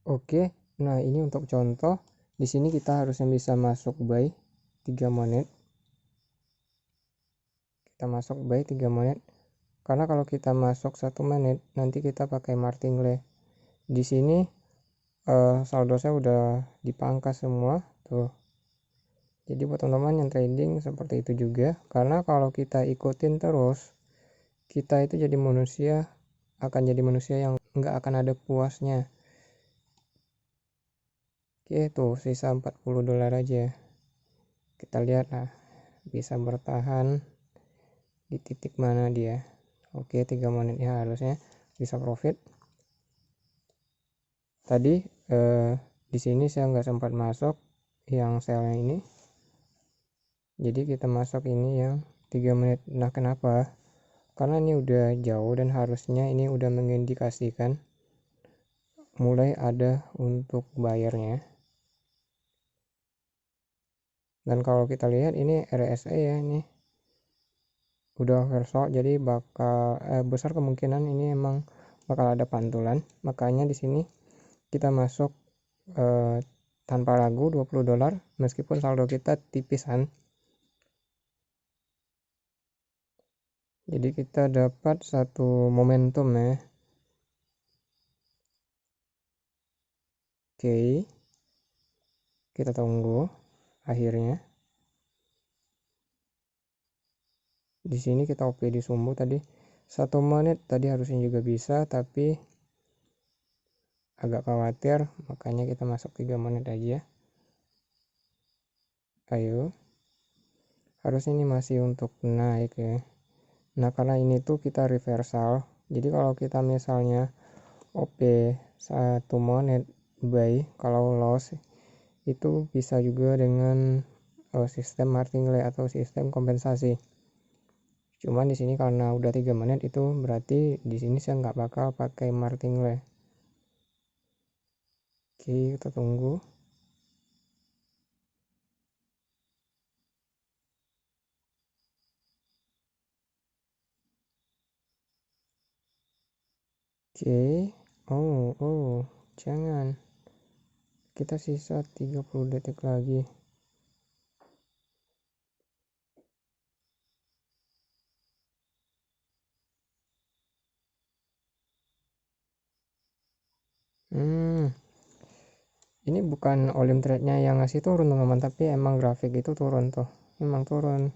Oke, nah ini untuk contoh. Di sini kita harusnya bisa masuk buy 3 menit. Kita masuk buy 3 menit. Karena kalau kita masuk 1 menit, nanti kita pakai martingale. Di sini saldo saya udah dipangkas semua tuh. Jadi buat teman-teman yang trading seperti itu juga, karena kalau kita ikutin terus, kita itu akan jadi manusia yang nggak akan ada puasnya. Oke, tuh sisa $40 aja. Kita lihat, nah bisa bertahan di titik mana dia. Oke, 3 menitnya harusnya bisa profit. Tadi di sini saya nggak sempat masuk yang selnya ini, jadi kita masuk ini yang 3 menit. Nah kenapa? Karena ini udah jauh dan harusnya ini udah mengindikasikan mulai ada untuk bayarnya. Dan kalau kita lihat ini RSI ya, ini udah oversold, jadi bakal besar kemungkinan ini emang bakal ada pantulan. Makanya di sini kita masuk tanpa ragu $20 meskipun saldo kita tipisan. Jadi kita dapat satu momentum ya. Oke, kita tunggu akhirnya. Di sini kita OP di sumbu tadi 1 menit tadi harusnya juga bisa, tapi agak khawatir, makanya kita masuk 3 menit aja. Ayo, harusnya ini masih untuk naik ya. Nah karena ini tuh kita reversal, jadi kalau kita misalnya OP 1 menit buy, kalau loss itu bisa juga dengan sistem martingale atau sistem kompensasi. Cuman di sini karena udah 3 menit itu berarti di sini saya nggak bakal pakai martingale. Oke, kita tunggu. Oke, jangan. Kita sisa 30 detik lagi. Ini bukan Olim Trade-nya yang ngasih turun teman-teman, tapi emang grafik itu turun tuh. Emang turun.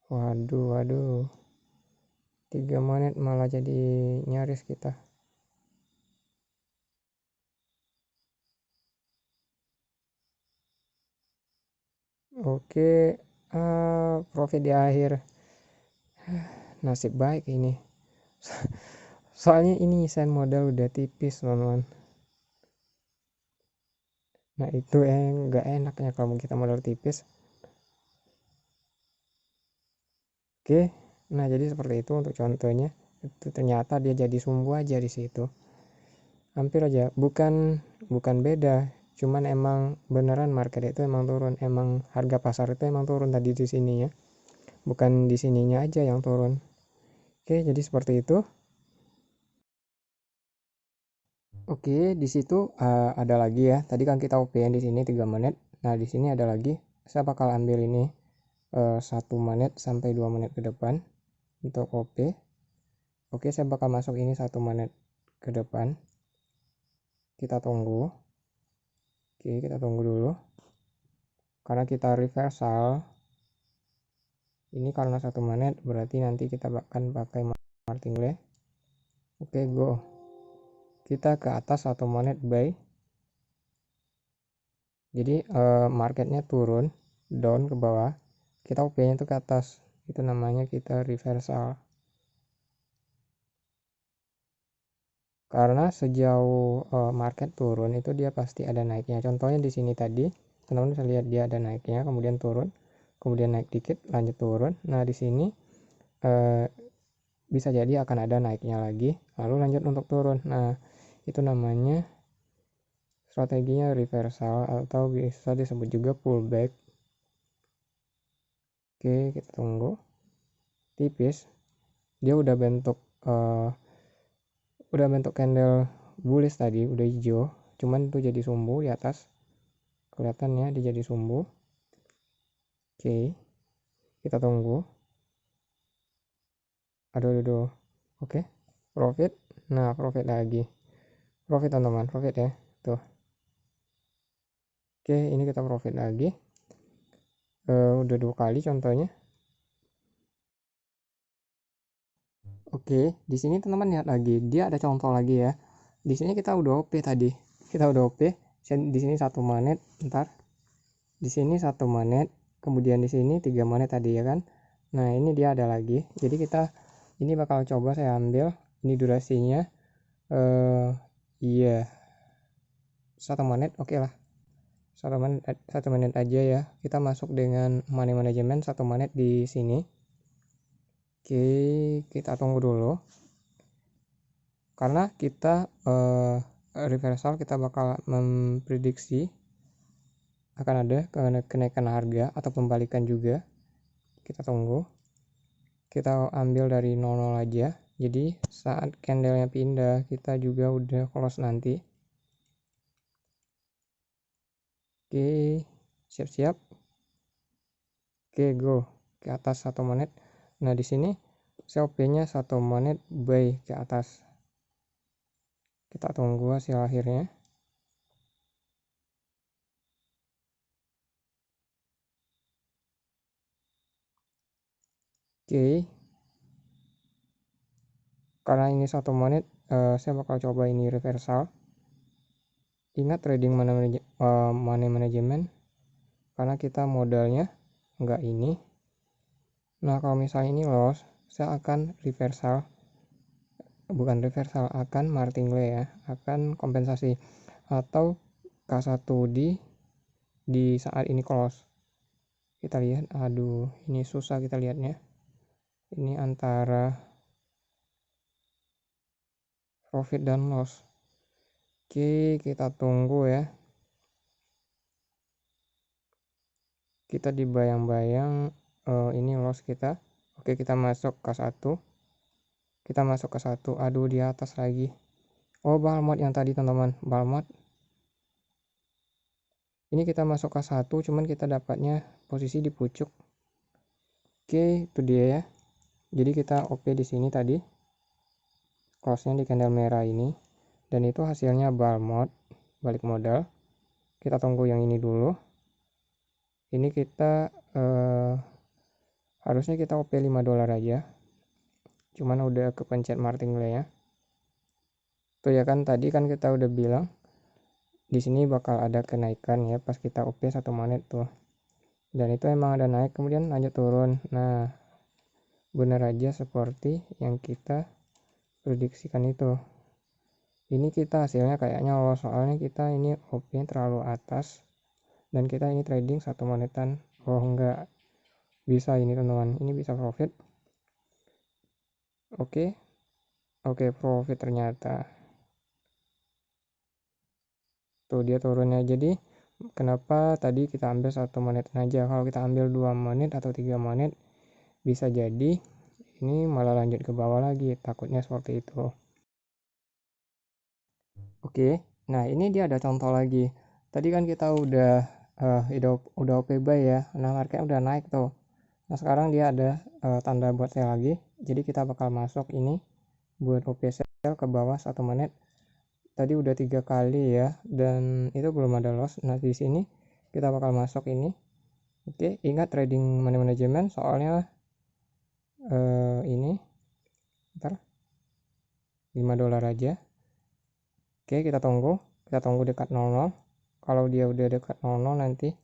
Waduh. 3 menit malah jadi nyaris kita. Oke, profit di akhir. Nasib baik ini. Soalnya ini sen modal udah tipis teman-teman. Nah itu nggak enaknya kalau kita modal tipis. Oke, nah jadi seperti itu untuk contohnya. Itu ternyata dia jadi sumbu aja di situ. Hampir aja, bukan beda, cuman emang beneran market itu emang turun, emang harga pasar itu emang turun tadi di sininya, bukan di sininya aja yang turun. Oke, jadi seperti itu. Oke, di situ ada lagi ya. Tadi kan kita OP di sini 3 menit. Nah, di sini ada lagi. Saya bakal ambil ini 1 menit sampai 2 menit ke depan untuk OP. Oke, saya bakal masuk ini 1 menit ke depan. Kita tunggu. Oke, kita tunggu dulu. Karena kita reversal. Ini karena 1 menit berarti nanti kita akan pakai martingale. Oke, go. Kita ke atas 1 menit buy. Jadi marketnya turun, down ke bawah, kita OP nya itu ke atas, itu namanya kita reversal. Karena sejauh market turun itu dia pasti ada naiknya. Contohnya di sini tadi teman-teman bisa lihat dia ada naiknya, kemudian turun, kemudian naik dikit, lanjut turun. Nah di sini bisa jadi akan ada naiknya lagi, lalu lanjut untuk turun. Nah itu namanya strateginya reversal atau bisa disebut juga pullback. Oke, kita tunggu. Tipis, dia udah bentuk udah bentuk candle bullish tadi, udah hijau, cuman itu jadi sumbu di atas, kelihatannya dia jadi sumbu. Oke, kita tunggu. Aduh. Oke, profit. Nah, profit lagi, profit teman-teman, profit ya tuh. Oke, ini kita profit lagi. Udah 2 kali contohnya. Oke, di sini teman-teman lihat lagi, dia ada contoh lagi ya. Di sini kita udah OP tadi, kita udah OP. Di sini 1 menit, ntar di sini 1 menit, kemudian di sini 3 menit tadi ya kan. Nah ini dia ada lagi, jadi kita ini bakal coba saya ambil, ini durasinya iya 1 menit, oke lah, 1 menit aja ya. Kita masuk dengan money management 1 menit di sini. Oke, kita tunggu dulu, karena kita reversal, kita bakal memprediksi akan ada kenaikan harga atau pembalikan juga. Kita tunggu, kita ambil dari 00 aja, jadi saat candlenya pindah kita juga udah close nanti. Oke, siap-siap. Oke, go ke atas 1 menit. Nah di sini COP nya 1 menit buy ke atas. Kita tunggu hasil akhirnya. Oke, karena ini 1 menit, saya bakal coba ini reversal. Ingat trading money management, karena kita modalnya enggak ini. Nah kalau misalnya ini loss, saya akan reversal, akan martingale ya, akan kompensasi atau K1 di saat ini close. Kita lihat, aduh ini susah kita lihatnya, ini antara profit dan loss. Oke, kita tunggu ya, kita dibayang-bayang ini loss kita. Oke, kita masuk K1, kita masuk ke 1, aduh di atas lagi. Oh balmot yang tadi teman-teman, balmot ini kita masuk ke 1, cuman kita dapatnya posisi di pucuk. Oke, itu dia ya, jadi kita OP di sini tadi, close-nya di candle merah ini, dan itu hasilnya balmot, balik modal. Kita tunggu yang ini dulu, ini kita harusnya kita OP 5 dolar aja, cuman udah kepencet martingale ya. Tuh ya kan, tadi kan kita udah bilang di sini bakal ada kenaikan ya pas kita OP 1 menit tuh, dan itu emang ada naik kemudian lanjut turun. Nah benar aja seperti yang kita prediksikan itu. Ini kita hasilnya kayaknya loss, soalnya kita ini OP terlalu atas dan kita ini trading 1 menitan. Oh enggak bisa ini teman-teman, ini bisa profit. Oke, profit ternyata. Tuh dia turunnya. Jadi kenapa tadi kita ambil 1 menit aja, kalau kita ambil 2 menit atau 3 menit bisa jadi ini malah lanjut ke bawah lagi, takutnya seperti itu. Oke, nah ini dia ada contoh lagi. Tadi kan kita udah OP buy ya, nah marketnya udah naik tuh. Nah sekarang dia ada tanda buat sell lagi, jadi kita bakal masuk ini buat OP sell ke bawah 1 menit. Tadi udah 3 kali ya, dan itu belum ada loss. Nah di sini kita bakal masuk ini. Oke, ingat trading money management, soalnya ini ntar 5 dolar aja. Oke, kita tunggu dekat 00. Kalau dia udah dekat 00 nanti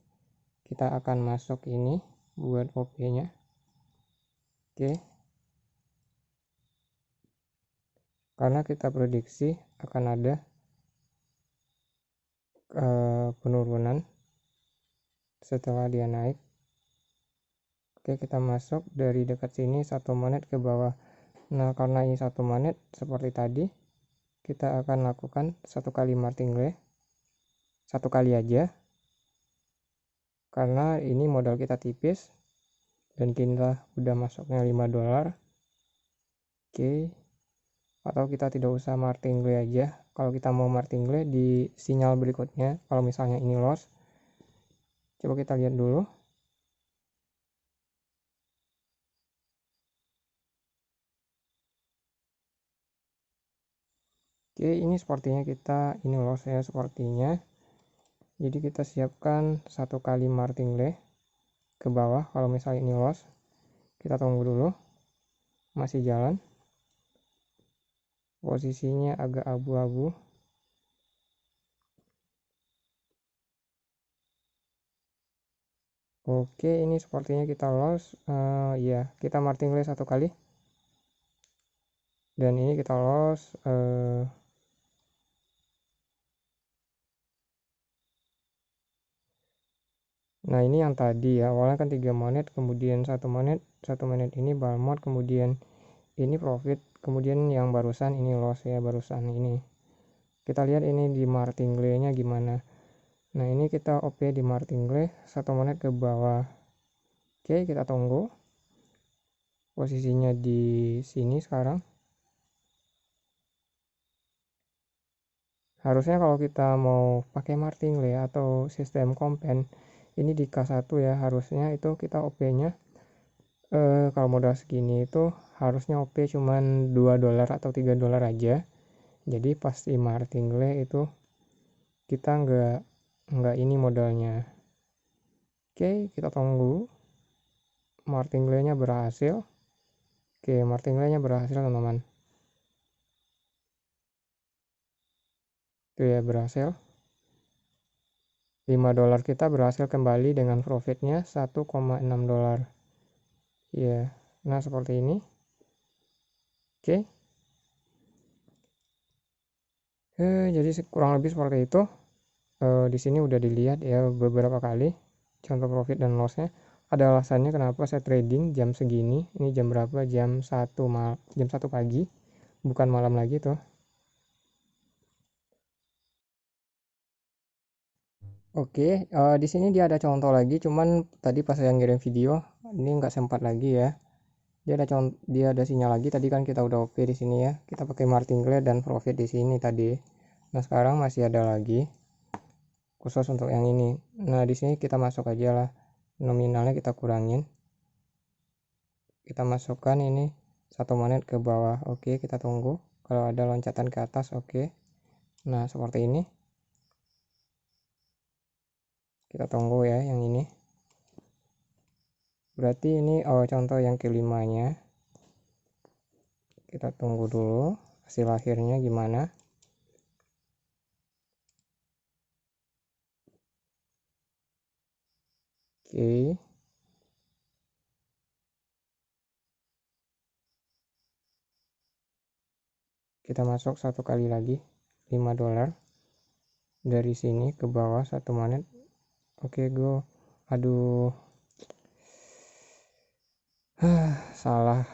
kita akan masuk ini buat OP nya. Oke, karena kita prediksi akan ada penurunan setelah dia naik. Oke, kita masuk dari dekat sini 1 menit ke bawah. Nah karena ini 1 menit seperti tadi, kita akan lakukan 1 kali martingale, 1 kali aja, karena ini modal kita tipis dan kita udah masuknya 5 dolar. Oke, atau kita tidak usah martingale aja. Kalau kita mau martingale di sinyal berikutnya, kalau misalnya ini loss, coba kita lihat dulu. Oke, ini sepertinya kita ini loss ya sepertinya. Jadi kita siapkan satu kali martingale ke bawah. Kalau misalnya ini loss, kita tunggu dulu, masih jalan, posisinya agak abu-abu. Oke, ini sepertinya kita loss. Ya, kita martingale satu kali, dan ini kita loss. Nah, ini yang tadi ya, awalnya kan 3 menit, kemudian 1 menit ini buy mode, kemudian ini profit, kemudian yang barusan ini loss ya, barusan ini. Kita lihat ini di martingale-nya gimana. Nah, ini kita OP di martingale 1 menit ke bawah. Oke, kita tunggu. Posisinya di sini sekarang. Harusnya kalau kita mau pakai martingale atau sistem kompen, ini di K1 ya, harusnya itu kita OP-nya kalau modal segini itu harusnya OP cuman $2 atau $3 aja. Jadi pas di martingale itu kita nggak ini modalnya. Oke, kita tunggu martingale-nya berhasil. Oke, martingale-nya berhasil teman-teman. Itu ya, berhasil. $5 kita berhasil kembali dengan profitnya $1,6. Ya, nah seperti ini. Oke. Jadi kurang lebih seperti itu. Di sini udah dilihat ya beberapa kali contoh profit dan lossnya. Ada alasannya kenapa saya trading jam segini. Ini jam berapa? Jam 1 pagi, bukan malam lagi tuh. Oke, di sini dia ada contoh lagi, cuman tadi pas saya ngirim video ini nggak sempat lagi ya. Dia ada sinyal lagi. Tadi kan kita udah OP di sini ya. Kita pakai martingale dan profit di sini tadi. Nah, sekarang masih ada lagi khusus untuk yang ini. Nah, di sini kita masuk aja lah, nominalnya kita kurangin, kita masukkan ini 1 menit ke bawah. Oke, kita tunggu kalau ada loncatan ke atas. Oke, nah seperti ini, kita tunggu ya yang ini. Berarti ini contoh yang kelimanya. Kita tunggu dulu hasil akhirnya gimana. Oke, kita masuk satu kali lagi $5 dari sini ke bawah 1 menit. Oke, go. Aduh, salah.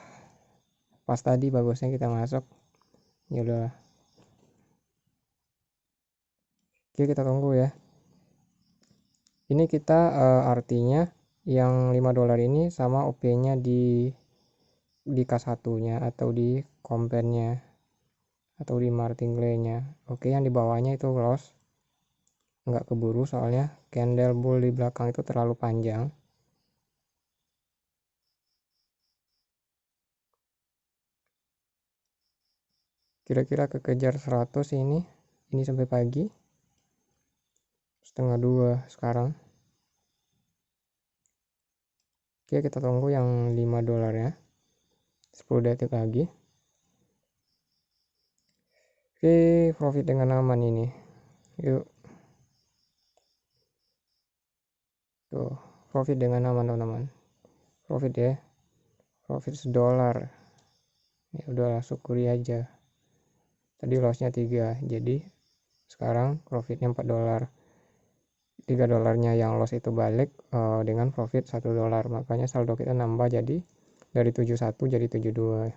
Pas tadi bagusnya kita masuk. Ya udah. Oke, kita tunggu ya. Ini kita artinya yang $5 ini sama OP-nya di K1-nya atau di kompennya atau di martingale-nya. Oke, yang di bawahnya itu loss. Nggak keburu soalnya candle bull di belakang itu terlalu panjang. Kira-kira kekejar 100 ini sampai pagi. 1:30 sekarang. Oke, kita tunggu yang $5 ya. 10 detik lagi. Oke, profit dengan aman ini. Yuk. Tuh, profit dengan aman teman-teman. Profit ya. Profit $1. Ya udahlah, syukuri aja. Tadi lossnya 3, jadi sekarang profitnya $4. $3 yang loss itu balik dengan profit $1. Makanya saldo kita nambah jadi dari 71 jadi 72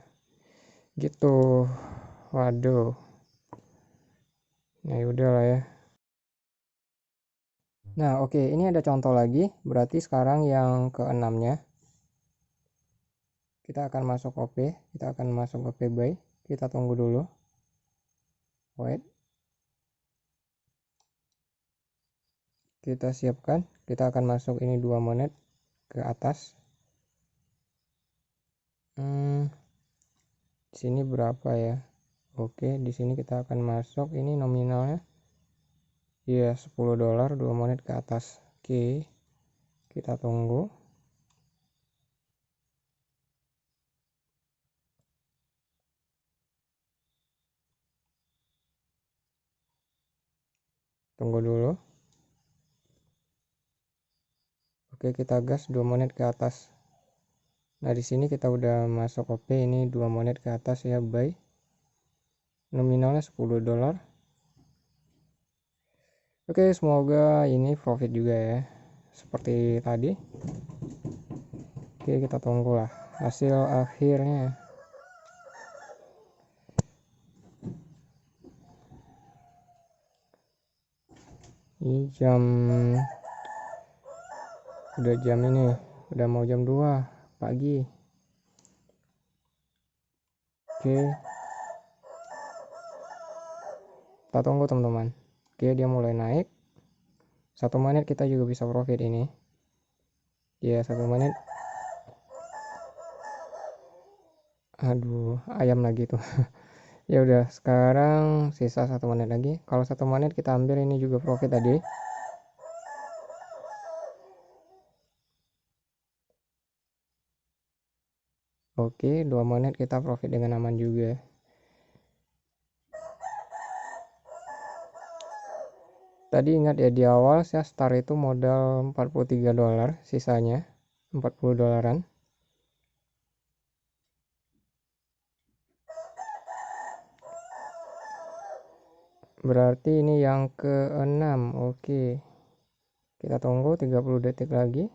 gitu. Waduh. Nah, udah lah ya. Nah, oke, ini ada contoh lagi. Berarti sekarang yang ke-6-nya kita akan masuk OP, kita akan masuk OP buy. Kita tunggu dulu. Wait. Kita siapkan. Kita akan masuk ini 2 menit ke atas. Di sini berapa ya? Oke, di sini kita akan masuk ini nominalnya. Iya, $10 2 menit ke atas. Oke. Kita tunggu. Tunggu dulu. Oke, kita gas 2 menit ke atas. Nah, di sini kita udah masuk OP ini 2 menit ke atas ya, buy. Nominalnya $10. Oke, semoga ini profit juga ya. Seperti tadi. Oke, kita tunggulah hasil akhirnya. Ini jam ini udah mau jam 2 pagi. Oke, kita tunggu teman-teman. Oke, dia mulai naik. 1 menit kita juga bisa profit ini ya. 1 menit, aduh ayam lagi tuh. Ya udah, sekarang sisa 1 menit lagi. Kalau 1 menit kita ambil ini juga profit tadi. Oke, 2 menit kita profit dengan aman juga. Tadi ingat ya, di awal saya start itu modal $43, sisanya $40. Berarti ini yang ke-6. Oke. Kita tunggu 30 detik lagi.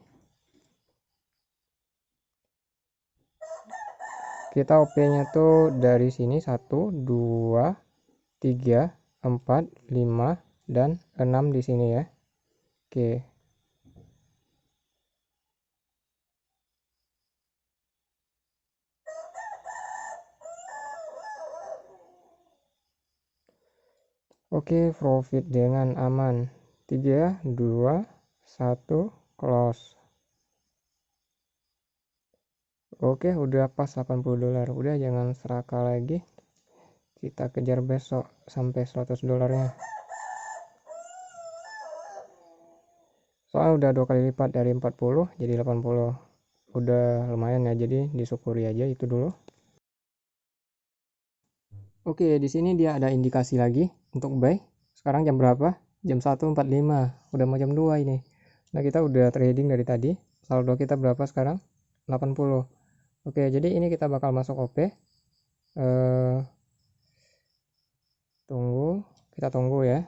Kita OP-nya tuh dari sini 1 2 3 4 5 dan 6 di sini ya. Oke. Oke, profit dengan aman. 3 2 1 close. Oke, udah pas $80. Udah, jangan serakah lagi. Kita kejar besok sampai $100-nya. Soalnya udah 2 kali lipat dari 40 jadi 80. Udah lumayan ya, jadi disyukuri aja itu dulu. Oke, di sini dia ada indikasi lagi untuk buy. Sekarang jam berapa? Jam 1.45. Udah mau jam 2 ini. Nah, kita udah trading dari tadi. Saldo kita berapa sekarang? 80. Oke, jadi ini kita bakal masuk OP. Kita tunggu ya.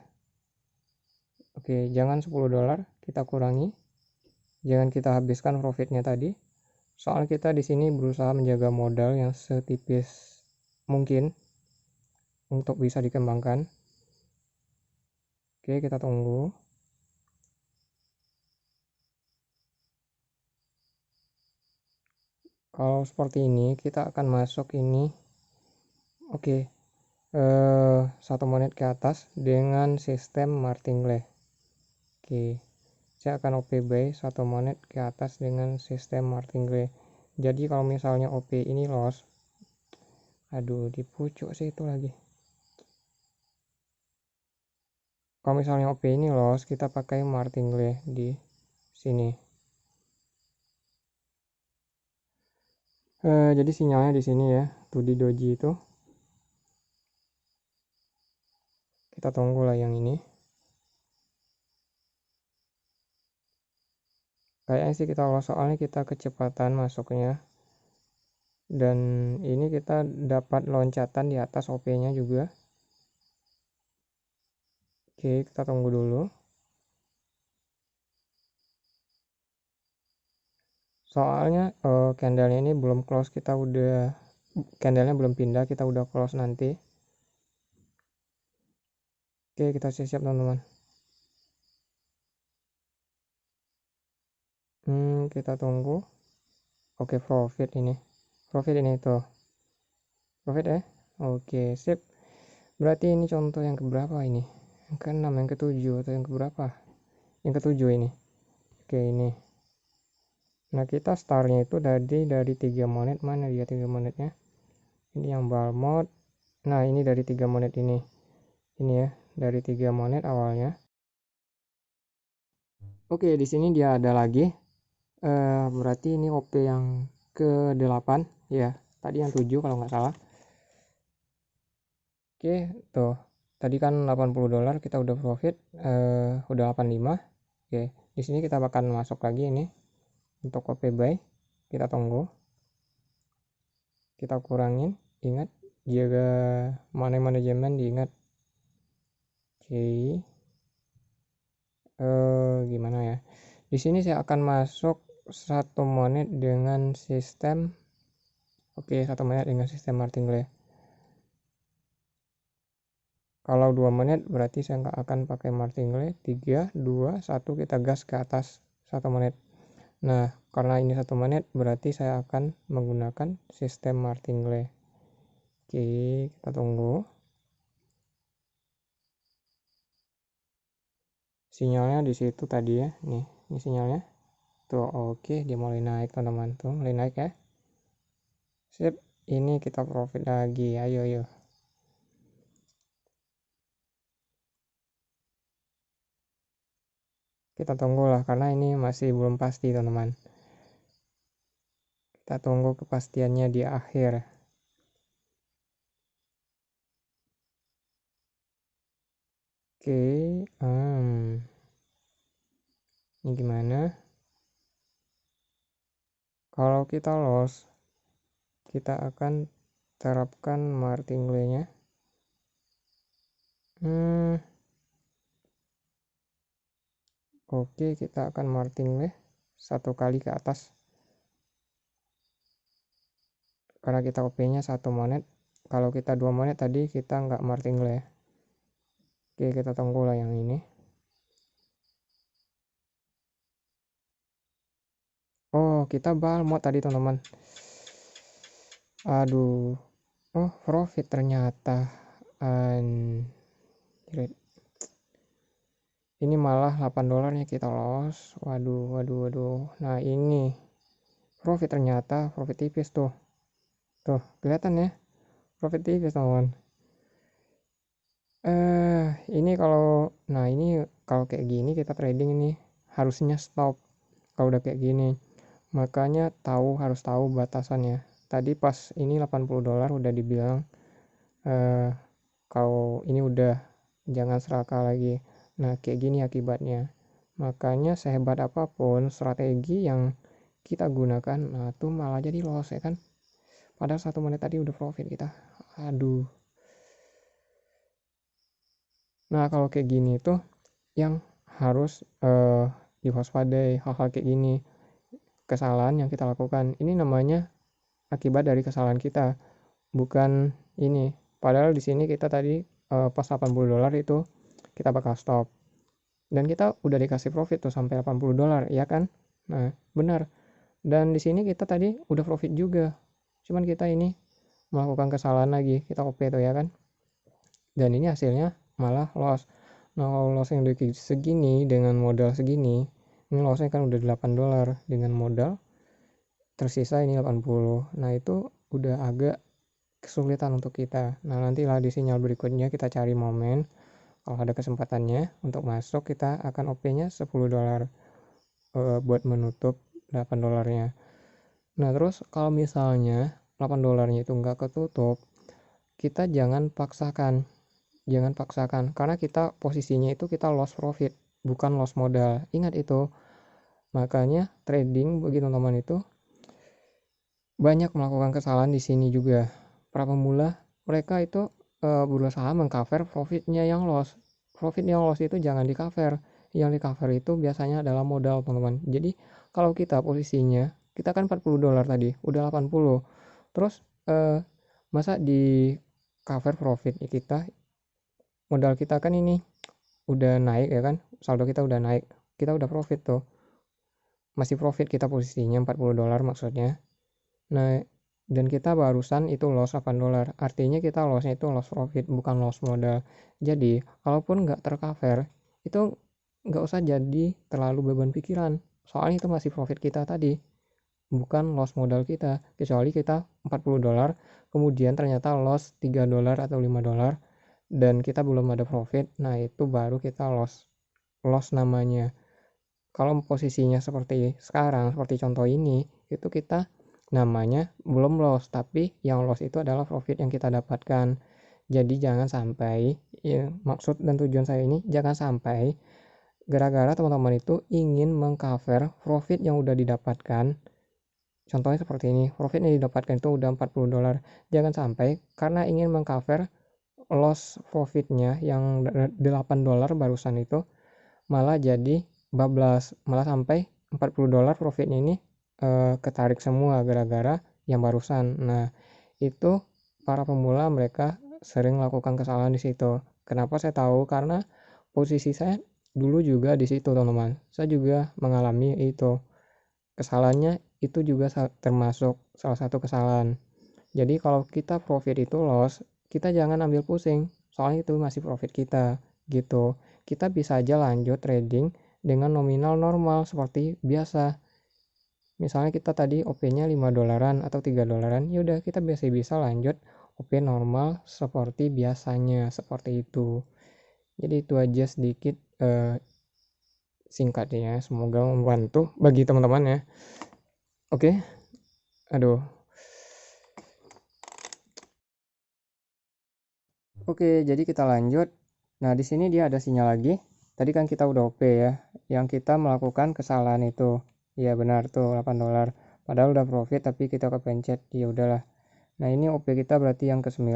Oke, jangan $10 kita kurangi. Jangan kita habiskan profitnya tadi. Soal kita di sini berusaha menjaga modal yang setipis mungkin untuk bisa dikembangkan. Oke, kita tunggu. Kalau seperti ini kita akan masuk ini. Oke, 1 menit ke atas dengan sistem martingale. Oke, saya akan OP buy 1 menit ke atas dengan sistem martingale. Jadi kalau misalnya OP ini loss, aduh di pucuk sih itu lagi. Kalau misalnya OP ini loss, kita pakai martingale di sini. Jadi sinyalnya di sini ya, tuh di doji itu. Kita tunggu lah yang ini. Kayaknya sih kita loss, soalnya kita kecepatan masuknya. Dan ini kita dapat loncatan di atas OP-nya juga. Oke, kita tunggu dulu. Soalnya candlenya ini belum close, candlenya belum pindah, kita udah close nanti. Oke, kita siap-siap teman-teman. Kita tunggu. Oke, profit ini tuh. Profit ya. Oke, sip. Berarti ini contoh yang keberapa ini? Yang ke-6, yang ke-7 atau yang keberapa? Yang ke-7 ini. Oke, ini. Nah, kita startnya itu dari 3 monet. Mana dia 3 monetnya? Ini yang ball mode. Nah, ini dari 3 monet ini. Ini ya, dari 3 monet awalnya. Oke, di sini dia ada lagi. Berarti ini OP yang ke-8 ya. Tadi yang 7 kalau nggak salah. Oke, tuh. Tadi kan $80 kita udah profit, udah 85. Oke, di sini kita bakal masuk lagi ini untuk OP buy. Kita tunggu. Kita kurangin, ingat jaga money manajemen diingat. Oke. Gimana ya? Di sini saya akan masuk 1 menit dengan sistem martingale. Kalau 2 menit berarti saya nggak akan pakai martingale. 3, 2, 1 kita gas ke atas 1 menit. Nah, karena ini 1 menit berarti saya akan menggunakan sistem martingale. Oke, kita tunggu. Sinyalnya di situ tadi ya. Nih, ini sinyalnya. Tuh, oke, dia mulai naik teman-teman. Tuh, mulai naik ya. Sip, ini kita profit lagi. Ayo. Kita tunggulah karena ini masih belum pasti teman-teman. Kita tunggu kepastiannya di akhir. Oke, ini gimana? Kalau kita loss, kita akan terapkan martingale-nya. Oke, kita akan martingale 1 kali ke atas. Karena kita OP-nya 1 monet. Kalau kita 2 monet tadi kita nggak martingale ya. Oke, kita tunggu lah yang ini. Oh, kita ball mode tadi teman-teman. Aduh. Oh, profit ternyata. Ini malah $8-nya kita loss. Waduh. Nah, ini profit ternyata, profit tipis tuh. Tuh, kelihatan ya? Profit tipis, teman-teman. Ini kalau kayak gini kita trading ini harusnya stop. Kalau udah kayak gini. Makanya harus tahu batasannya. Tadi pas ini $80 udah dibilang kalau ini udah jangan serakah lagi. Nah, kayak gini akibatnya. Makanya sehebat apapun strategi yang kita gunakan, nah itu malah jadi loss ya kan. Padahal 1 menit tadi udah profit kita. Aduh. Nah, kalau kayak gini tuh yang harus diwaspadai hal-hal kayak gini. Kesalahan yang kita lakukan. Ini namanya akibat dari kesalahan kita. Bukan ini. Padahal di sini kita tadi pas $80 itu kita bakal stop. Dan kita udah dikasih profit tuh sampai $80, ya kan? Nah, benar. Dan di sini kita tadi udah profit juga. Cuman kita ini melakukan kesalahan lagi. Kita OP tuh ya kan? Dan ini hasilnya malah loss. Nah, kalau loss yang udah segini dengan modal segini, ini lossnya kan udah $8 dengan modal tersisa ini 80. Nah, itu udah agak kesulitan untuk kita. Nah, nantilah di sinyal berikutnya kita cari momen. Kalau ada kesempatannya untuk masuk, kita akan OP-nya $10 buat menutup $8-nya. Nah, terus kalau misalnya $8-nya itu nggak ketutup, kita jangan paksakan. Karena kita posisinya itu kita loss profit, bukan loss modal. Ingat itu. Makanya trading bagi teman-teman itu banyak melakukan kesalahan di sini juga. Para pemula mereka itu berusaha mengcover profitnya yang loss. Profit yang loss itu jangan di cover. Yang di cover itu biasanya adalah modal, teman-teman. Jadi kalau kita posisinya, kita kan $40 tadi, udah 80. Terus masa di cover profit kita, modal kita kan ini udah naik ya kan, saldo kita udah naik, kita udah profit tuh, masih profit kita posisinya $40 maksudnya. Nah, dan kita barusan itu loss 8 dolar, artinya kita lossnya itu loss profit bukan loss modal. Jadi kalaupun nggak tercover itu nggak usah jadi terlalu beban pikiran, soalnya itu masih profit kita tadi, bukan loss modal kita. Kecuali kita 40 dolar kemudian ternyata loss 3 dolar atau 5 dolar dan kita belum ada profit, nah itu baru kita loss namanya. Kalau posisinya seperti sekarang, seperti contoh ini, itu kita namanya belum loss, tapi yang loss itu adalah profit yang kita dapatkan. Jadi jangan sampai, ya, maksud dan tujuan saya ini jangan sampai gara-gara teman-teman itu ingin mengcover profit yang udah didapatkan. Contohnya seperti ini, profit yang didapatkan itu udah 40 dolar. Jangan sampai karena ingin mengcover loss profitnya yang 8 dolar barusan itu malah jadi bablas, malah sampai 40 dolar profitnya ini ketarik semua gara-gara yang barusan. Nah, itu para pemula mereka sering melakukan kesalahan di situ. Kenapa saya tahu? Karena posisi saya dulu juga di situ, teman-teman. Saya juga mengalami itu. Kesalahannya itu juga termasuk salah satu kesalahan. Jadi kalau kita profit itu loss, kita jangan ambil pusing, soalnya itu masih profit kita, gitu. Kita bisa aja lanjut trading dengan nominal normal seperti biasa. Misalnya kita tadi OP-nya 5 dolaran atau 3 dolaran, ya udah kita bisa lanjut OP normal seperti biasanya, seperti itu. Jadi itu aja sedikit singkatnya, semoga membantu bagi teman-teman ya. Oke. Aduh. Oke, jadi kita lanjut. Nah, di sini dia ada sinyal lagi. Tadi kan kita udah OP ya, yang kita melakukan kesalahan itu. Ya benar tuh 8 dolar. Padahal udah profit tapi kita kepencet. Ya udahlah. Nah, ini OP kita berarti yang ke-9.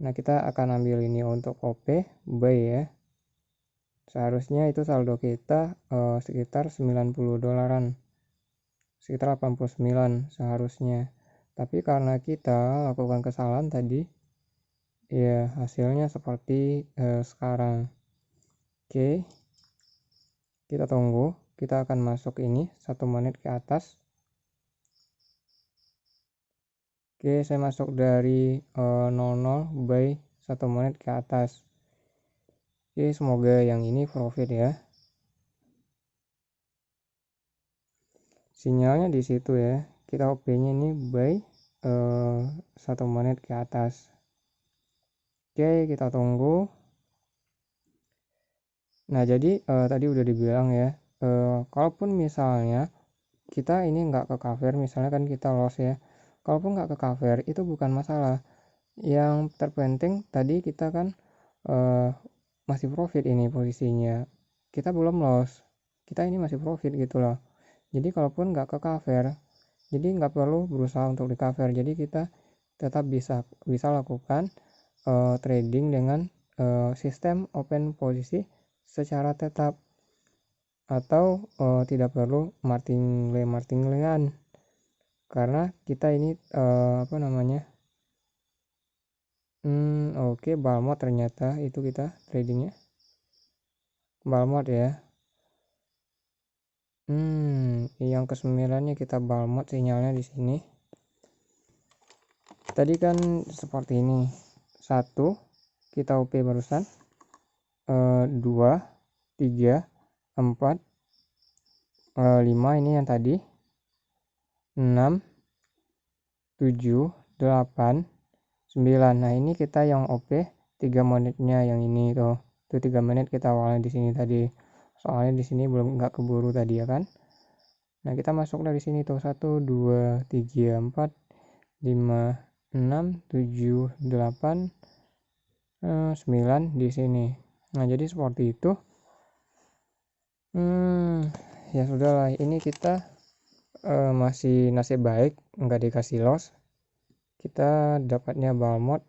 Nah, kita akan ambil ini untuk OP buy ya. Seharusnya itu saldo kita sekitar 90 dolaran. Sekitar 89 seharusnya. Tapi karena kita lakukan kesalahan tadi, ya hasilnya seperti sekarang. Oke, kita tunggu, kita akan masuk ini 1 menit ke atas. Oke, saya masuk dari 00 by 1 menit ke atas. Oke, semoga yang ini profit ya. Sinyalnya di situ ya, kita OP nya ini by 1 menit ke atas. Oke, kita tunggu. Nah, jadi tadi udah dibilang ya, kalaupun misalnya kita ini nggak ke cover, misalnya kan kita loss ya, kalaupun nggak ke cover itu bukan masalah. Yang terpenting tadi kita kan masih profit ini posisinya, kita belum loss, kita ini masih profit gitu loh. Jadi kalaupun nggak ke cover, jadi nggak perlu berusaha untuk di cover, jadi kita tetap bisa lakukan trading dengan sistem open posisi secara tetap, atau tidak perlu martingale-an karena kita ini apa namanya, oke, balmot ternyata itu kita tradingnya balmot ya. Yang ke-9 nya kita balmot sinyalnya di sini. Tadi kan seperti ini, 1 kita OP barusan, 2 3 4 5 ini yang tadi, 6 7 8 9. Nah, ini kita yang OP 3 menitnya yang ini tuh. Itu 3 menit kita awalnya di sini tadi. Soalnya di sini belum nggak keburu tadi ya kan. Nah, kita masuk dari sini tuh 1 2 3 4 5 6 7 8 9 di sini. Nah, jadi seperti itu. Ya sudahlah, ini kita masih nasib baik nggak dikasih loss, kita dapatnya balmot.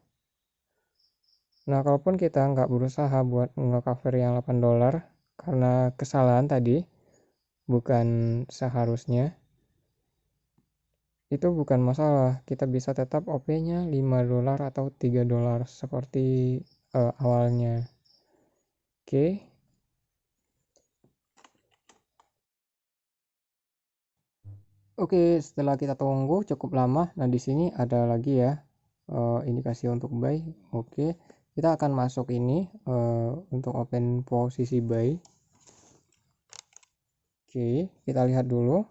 Nah, kalaupun kita nggak berusaha buat nge-cover yang 8 dolar karena kesalahan tadi, bukan seharusnya, itu bukan masalah. Kita bisa tetap OP-nya 5 dolar atau 3 dolar seperti awalnya. Oke. Oke, setelah kita tunggu cukup lama, nah di sini ada lagi ya indikasi untuk buy. Oke, kita akan masuk ini untuk open posisi buy. Oke, kita lihat dulu.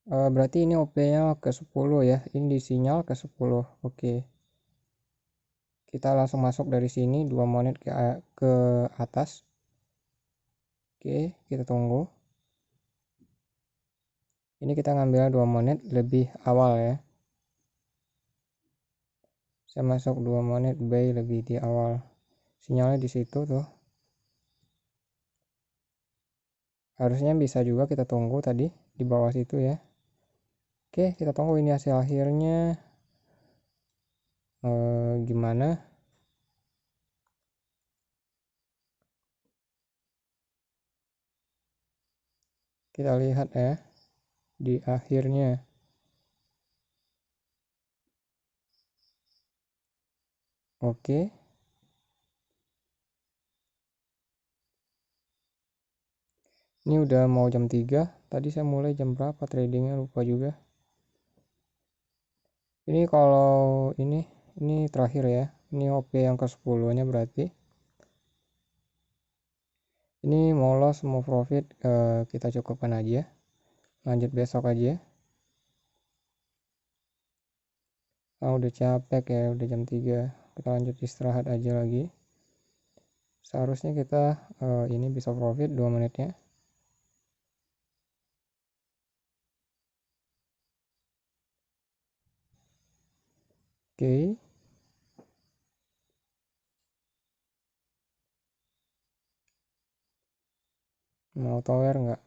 Berarti ini OP-nya ke 10 ya. Ini di sinyal ke 10. Oke. Kita langsung masuk dari sini 2 menit ke atas. Oke, kita tunggu. Ini kita ngambil 2 menit lebih awal ya. Saya masuk 2 menit buy lebih di awal. Sinyalnya di situ tuh. Harusnya bisa juga kita tunggu tadi di bawah situ ya. Oke, kita tunggu ini hasil akhirnya gimana. Kita lihat ya di akhirnya. Oke. Ini udah mau jam 3. Tadi saya mulai jam berapa tradingnya lupa juga. Ini kalau ini terakhir ya. Ini OP yang ke 10 nya berarti. Ini mau loss mau profit kita cukupkan aja. Lanjut besok aja. Udah capek ya, udah jam 3. Kita lanjut istirahat aja lagi. Seharusnya kita ini bisa profit 2 menitnya. Oke. Mau tower nggak?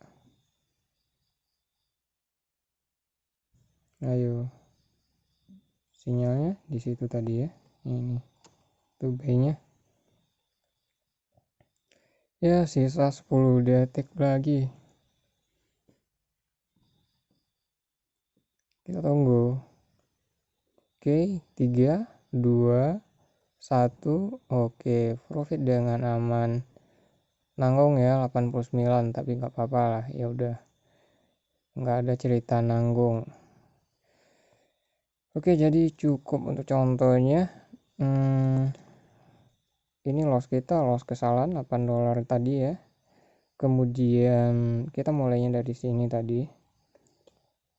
Ayo. Sinyalnya di situ tadi ya. Ini tuh buy-nya. Ya, sisa 10 detik lagi. Kita tunggu. Oke, 3, 2, 1. Oke, profit dengan aman. Nanggung ya 89, tapi nggak apa-apa lah. Ya udah. Nggak ada cerita nanggung. Oke, jadi cukup untuk contohnya. Ini loss kita, loss kesalahan 8 dolar tadi ya. Kemudian kita mulainya dari sini tadi.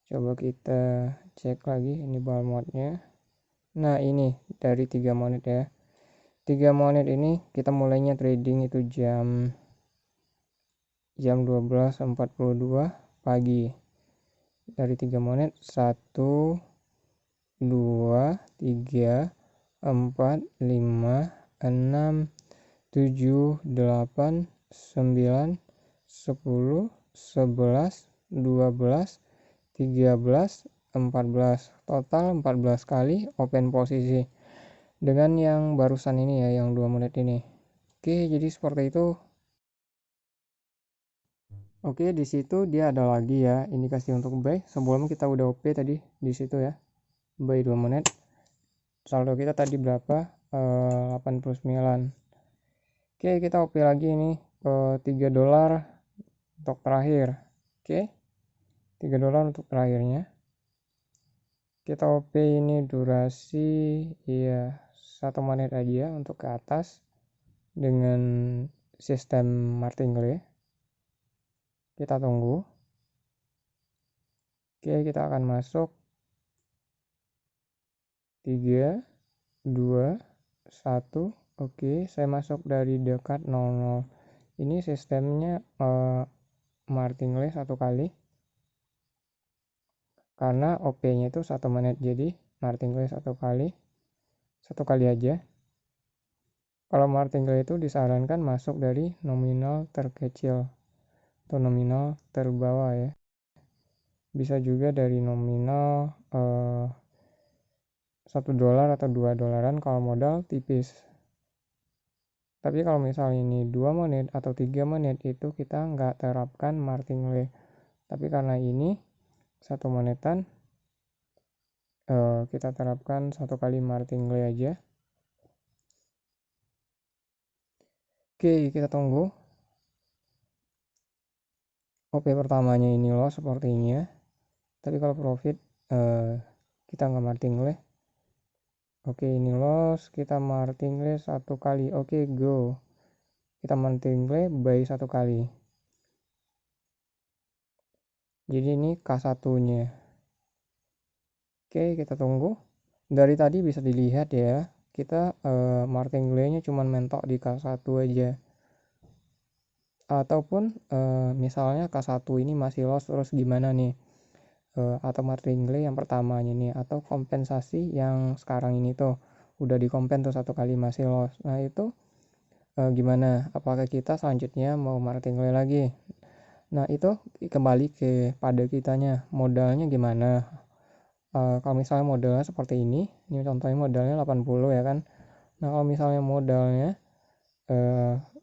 Coba kita cek lagi ini bull mode-nya. Nah, ini dari 3 menit ya. 3 menit ini kita mulainya trading itu jam 12.42 pagi. Dari 3 menit 1 2 3 4 5 6 7 8 9 10 11 12 13 14, total 14 kali open posisi dengan yang barusan ini ya, yang 2 menit ini. Oke, jadi seperti itu. Oke, di situ dia ada lagi ya indikasi untuk buy. Sebelum kita udah OP tadi di situ ya, buy 2 menit. Saldo kita tadi berapa? 89. Oke, kita OP lagi ini ke 3 dolar untuk terakhir. Oke, 3 dolar untuk terakhirnya. Kita OP ini durasi ya 1 menit aja untuk ke atas dengan sistem martingale. Kita tunggu. Oke, kita akan masuk 3 2 1. Oke, saya masuk dari dekat 00. Ini sistemnya martingale 1 kali. Karena OP-nya itu 1 menit, jadi martingale 1 kali. 1 kali aja. Kalau martingale itu disarankan masuk dari nominal terkecil atau nominal terbawah ya. Bisa juga dari nominal 1 dolar atau 2 dolaran kalau modal tipis. Tapi kalau misalnya ini 2 menit atau 3 menit itu kita nggak terapkan martingale. Tapi karena ini 1 menitan kita terapkan 1 kali martingale aja. Oke, kita tunggu. OP pertamanya ini loss sepertinya, tapi kalau profit kita nggak martingale. Oke, ini loss, kita martingale satu kali. Oke, go, kita martingale buy satu kali. Jadi ini K1 nya. Oke, kita tunggu. Dari tadi bisa dilihat ya, kita martingale nya cuma mentok di K1 aja, ataupun misalnya K1 ini masih loss, terus gimana nih, atau martingale yang pertamanya nih, atau kompensasi yang sekarang ini tuh udah dikompen tuh satu kali masih loss. Nah itu gimana, apakah kita selanjutnya mau martingale lagi? Nah itu kembali pada kitanya, modalnya gimana. Kalau misalnya modalnya seperti ini contohnya modalnya 80 ya kan. Nah kalau misalnya modalnya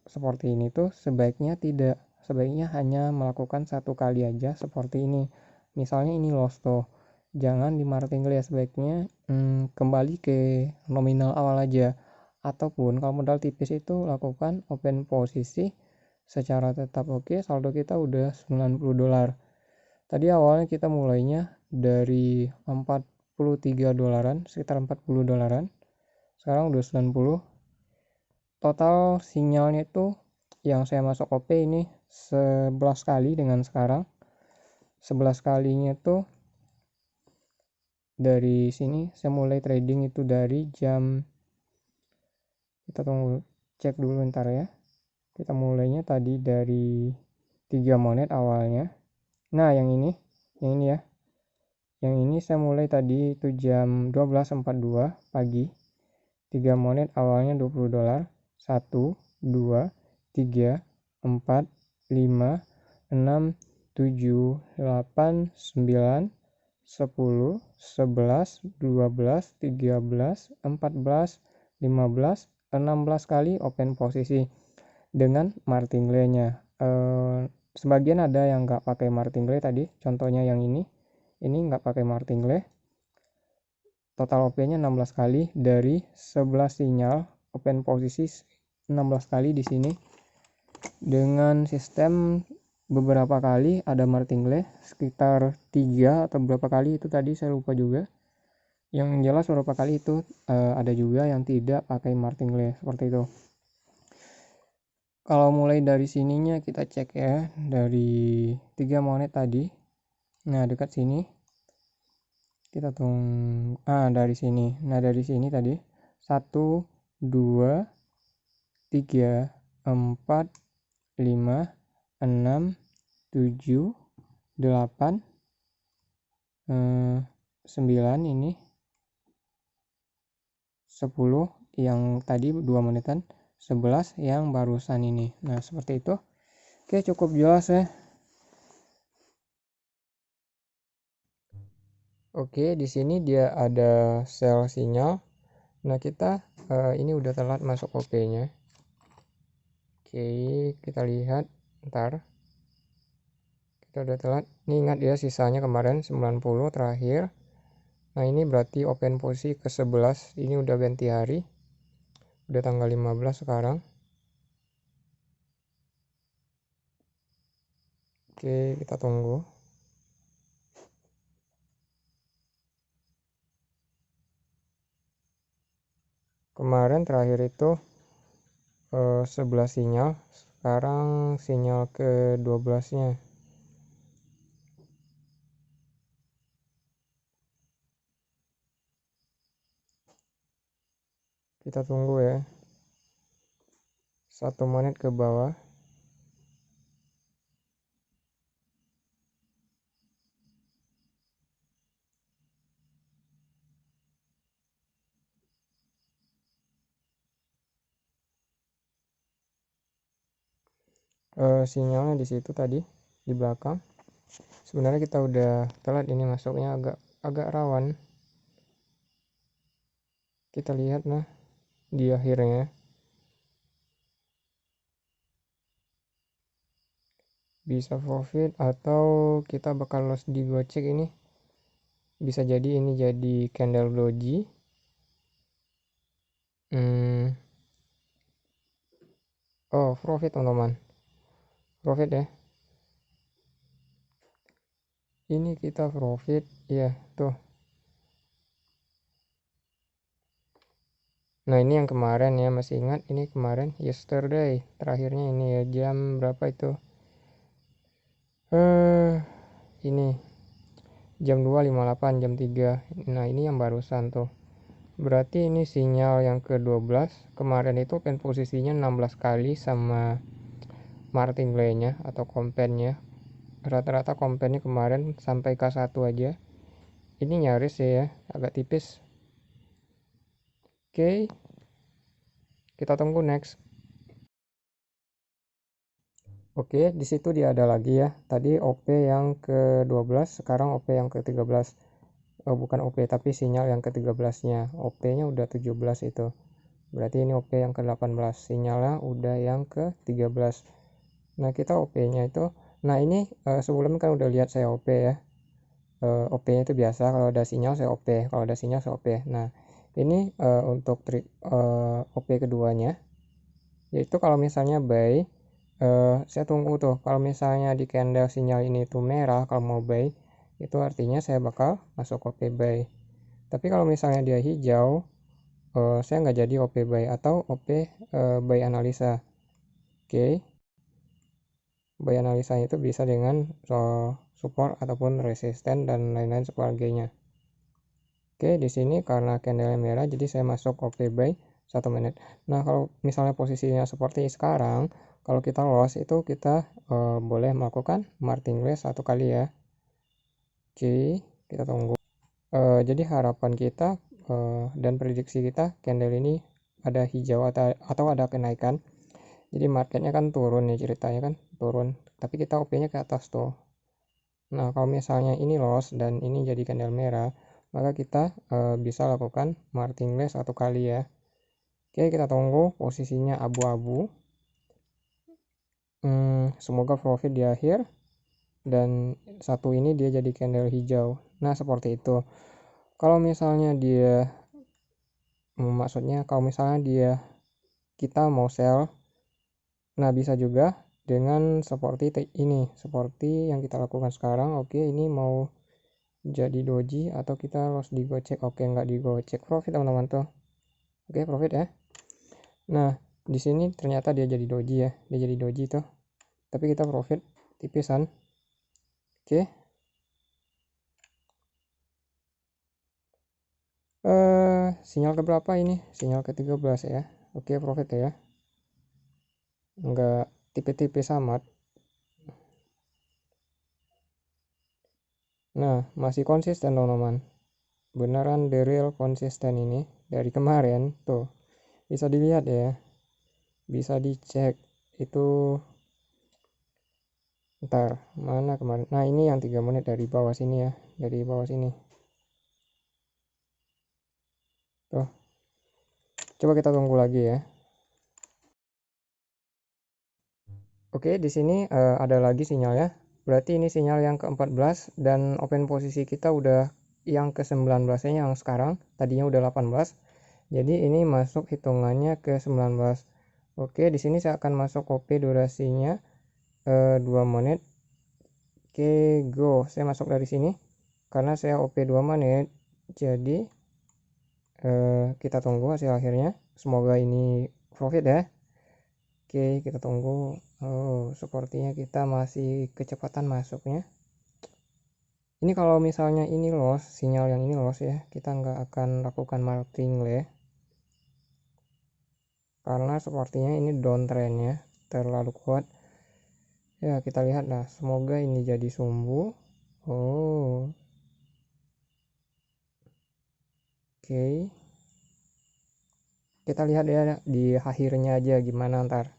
seperti ini tuh sebaiknya hanya melakukan satu kali aja seperti ini. Misalnya ini loss tuh, jangan di martingale ya, sebaiknya kembali ke nominal awal aja, ataupun kalau modal tipis itu lakukan open posisi secara tetap. Oke, saldo kita udah $90. Tadi awalnya kita mulainya dari 43 dolaran, sekitar 40 dolaran, sekarang udah 90. Total sinyalnya itu yang saya masuk OP ini 11 kali dengan sekarang. 11 kalinya tuh dari sini saya mulai trading itu dari jam, kita tunggu cek dulu ntar ya, kita mulainya tadi dari 3 monet awalnya. Nah yang ini ya, yang ini saya mulai tadi itu jam 12.42 pagi. 3 monet awalnya $20. 1, 2, 3, 4, 5, 6, 7, 8, 9, 10, 11, 12, 13, 14, 15, 16 kali open posisi dengan martingale-nya. Sebagian ada yang nggak pakai martingale tadi, contohnya yang ini nggak pakai martingale. Total OP-nya 16 kali dari 11 sinyal open posisi, 16 kali di sini dengan sistem beberapa kali ada martingale, sekitar 3 atau berapa kali itu tadi saya lupa juga. Yang jelas beberapa kali itu ada juga yang tidak pakai martingale seperti itu. Kalau mulai dari sininya kita cek ya, dari 3 monet tadi. Nah, dekat sini kita tunggu, dari sini. Nah, dari sini tadi 1, 2, 3, 4, 5, 6, 7, 8, 9, ini 10 yang tadi 2 menitan, 11 yang barusan ini. Nah seperti itu. Oke, cukup jelas ya. Oke, di sini dia ada sell sinyal. Nah kita ini udah telat masuk OP nya. Oke, kita lihat ntar, kita udah telat. Ini ingat ya, sisanya kemarin 90 terakhir. Nah ini berarti open posisi ke 11. Ini udah ganti hari, udah tanggal 15 sekarang. Oke, kita tunggu. Kemarin terakhir itu 11 sinyal, sekarang sinyal ke 12 nya. Kita tunggu ya, 1 menit ke bawah. Sinyalnya di situ tadi di belakang. Sebenarnya kita udah telat ini masuknya, agak rawan. Kita lihat nah di akhirnya. Bisa profit atau kita bakal loss di gocek ini. Bisa jadi ini jadi candle doji. Oh, profit teman-teman. Profit ya. ini kita profit ya tuh. Nah ini yang kemarin ya, masih ingat ini kemarin yesterday terakhirnya ini ya, jam berapa itu, ini jam 2.58, jam 3. Nah ini yang barusan tuh, berarti ini sinyal yang ke-12. Kemarin itu open posisinya 16 kali sama martingale nya atau kompennya. Rata-rata kompennya kemarin sampai K1 aja. Ini nyaris ya, agak tipis. Oke, kita tunggu next. Oke, di situ dia ada lagi ya. Tadi OP yang ke-12, sekarang OP yang ke-13. Oh, bukan OP tapi sinyal yang ke-13-nya. OP-nya udah 17 itu. Berarti ini OP yang ke-18. Sinyalnya udah yang ke-13. Nah, kita OP-nya itu, nah ini sebelumnya kan udah lihat saya OP ya. OP-nya itu biasa, kalau ada sinyal saya OP, kalau ada sinyal saya OP. Nah, ini untuk trik OP keduanya, yaitu kalau misalnya buy, saya tunggu tuh, kalau misalnya di candle sinyal ini tuh merah, kalau mau buy itu artinya saya bakal masuk OP buy. Tapi kalau misalnya dia hijau, saya nggak jadi OP buy atau OP buy analisa. Oke, buy analisa itu bisa dengan support ataupun resisten dan lain-lain sebagainya. Oke, di sini karena candle merah jadi saya masuk OP buy 1 menit. Nah, kalau misalnya posisinya seperti sekarang, kalau kita loss itu kita boleh melakukan martingale 1 kali ya. Oke, kita tunggu. Jadi harapan kita dan prediksi kita candle ini ada hijau atau ada kenaikan. Jadi marketnya kan turun nih, ceritanya kan turun, tapi kita OP-nya ke atas tuh. Nah, kalau misalnya ini loss dan ini jadi candle merah, maka kita bisa lakukan martingale 1 kali ya. Oke, kita tunggu posisinya abu-abu. Semoga profit di akhir dan satu ini dia jadi candle hijau. Nah, seperti itu. Kalau misalnya dia maksudnya kalau misalnya dia kita mau sell, nah bisa juga dengan seperti ini, seperti yang kita lakukan sekarang. Oke, ini mau jadi doji atau kita harus digocek. Oke, nggak digocek, profit teman-teman tuh. Oke, profit ya. Nah, di sini ternyata dia jadi doji ya, dia jadi doji tuh, tapi kita profit tipisan. Oke, sinyal ke berapa ini, sinyal ke-13 ya. Oke, profit ya, nggak tipis-tipis amat. Nah, masih konsisten teman-teman, beneran the real konsisten ini dari kemarin tuh, bisa dilihat ya, bisa dicek itu. Ntar mana kemarin, nah ini yang 3 menit dari bawah sini ya, dari bawah sini tuh. Coba kita tunggu lagi ya. Oke, di sini ada lagi sinyalnya. Berarti ini sinyal yang ke-14 dan open posisi kita udah yang ke-19 nya yang sekarang. Tadinya udah 18. Jadi ini masuk hitungannya ke 19. Oke, di sini saya akan masuk OP durasinya 2 menit. Oke, go. Saya masuk dari sini karena saya OP 2 menit. Jadi kita tunggu hasil akhirnya. Semoga ini profit ya. Oke, kita tunggu. Oh, sepertinya kita masih kecepatan masuknya. Ini kalau misalnya ini loss, sinyal yang ini loss ya, kita nggak akan lakukan martingale karena sepertinya ini downtrendnya terlalu kuat. Ya, kita lihat lah. Semoga ini jadi sumbu. Oh, oke. Kita lihat ya di akhirnya aja gimana ntar.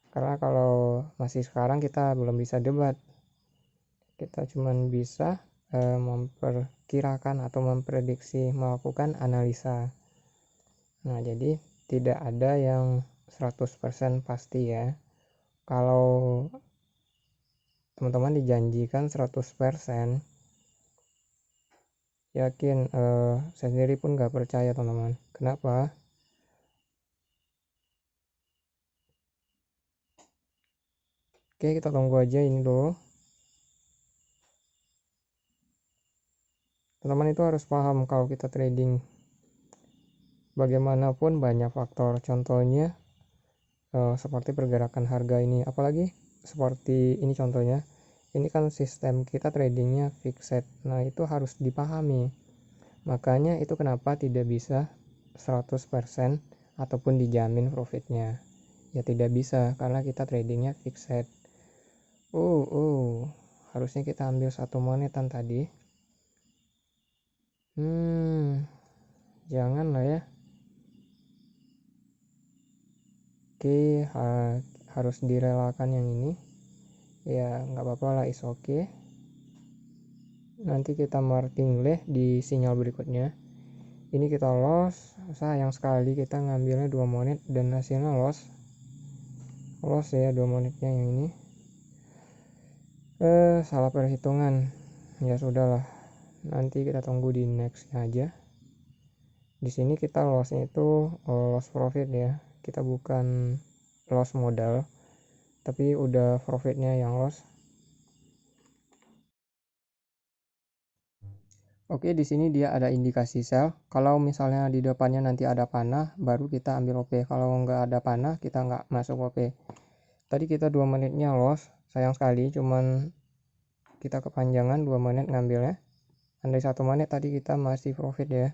Karena kalau masih sekarang kita belum bisa debat. Kita cuma bisa memperkirakan atau memprediksi, melakukan analisa. Nah, jadi tidak ada yang 100% pasti ya. Kalau teman-teman dijanjikan 100%, yakin saya sendiri pun nggak percaya teman-teman. Kenapa? Oke, kita tunggu aja ini dulu. teman-teman itu harus paham kalau kita trading bagaimanapun banyak faktor, contohnya seperti pergerakan harga ini, apalagi seperti ini contohnya, ini kan sistem kita tradingnya fixed. Nah itu harus dipahami, makanya itu kenapa tidak bisa 100% ataupun dijamin profitnya, ya tidak bisa karena kita tradingnya fixed. Harusnya kita ambil satu monetan tadi. Jangan lah ya. Oke, harus direlakan yang ini. Ya nggak apa-apa lah, is oke. Nanti kita marking leh di sinyal berikutnya. Ini kita loss, sayang sekali kita ngambilnya 2 monet dan hasilnya loss ya 2 monetnya yang ini. Salah perhitungan. Ya sudahlah. Nanti kita tunggu di nextnya aja. Di sini kita lossnya itu loss profit ya. Kita bukan loss modal, tapi udah profitnya yang loss. Oke, di sini dia ada indikasi sell. Kalau misalnya di depannya nanti ada panah, baru kita ambil OP. Kalau nggak ada panah, kita nggak masuk OP. Tadi kita 2 menitnya loss, sayang sekali, cuman kita kepanjangan 2 menit ngambilnya. Andai 1 menit tadi kita masih profit ya.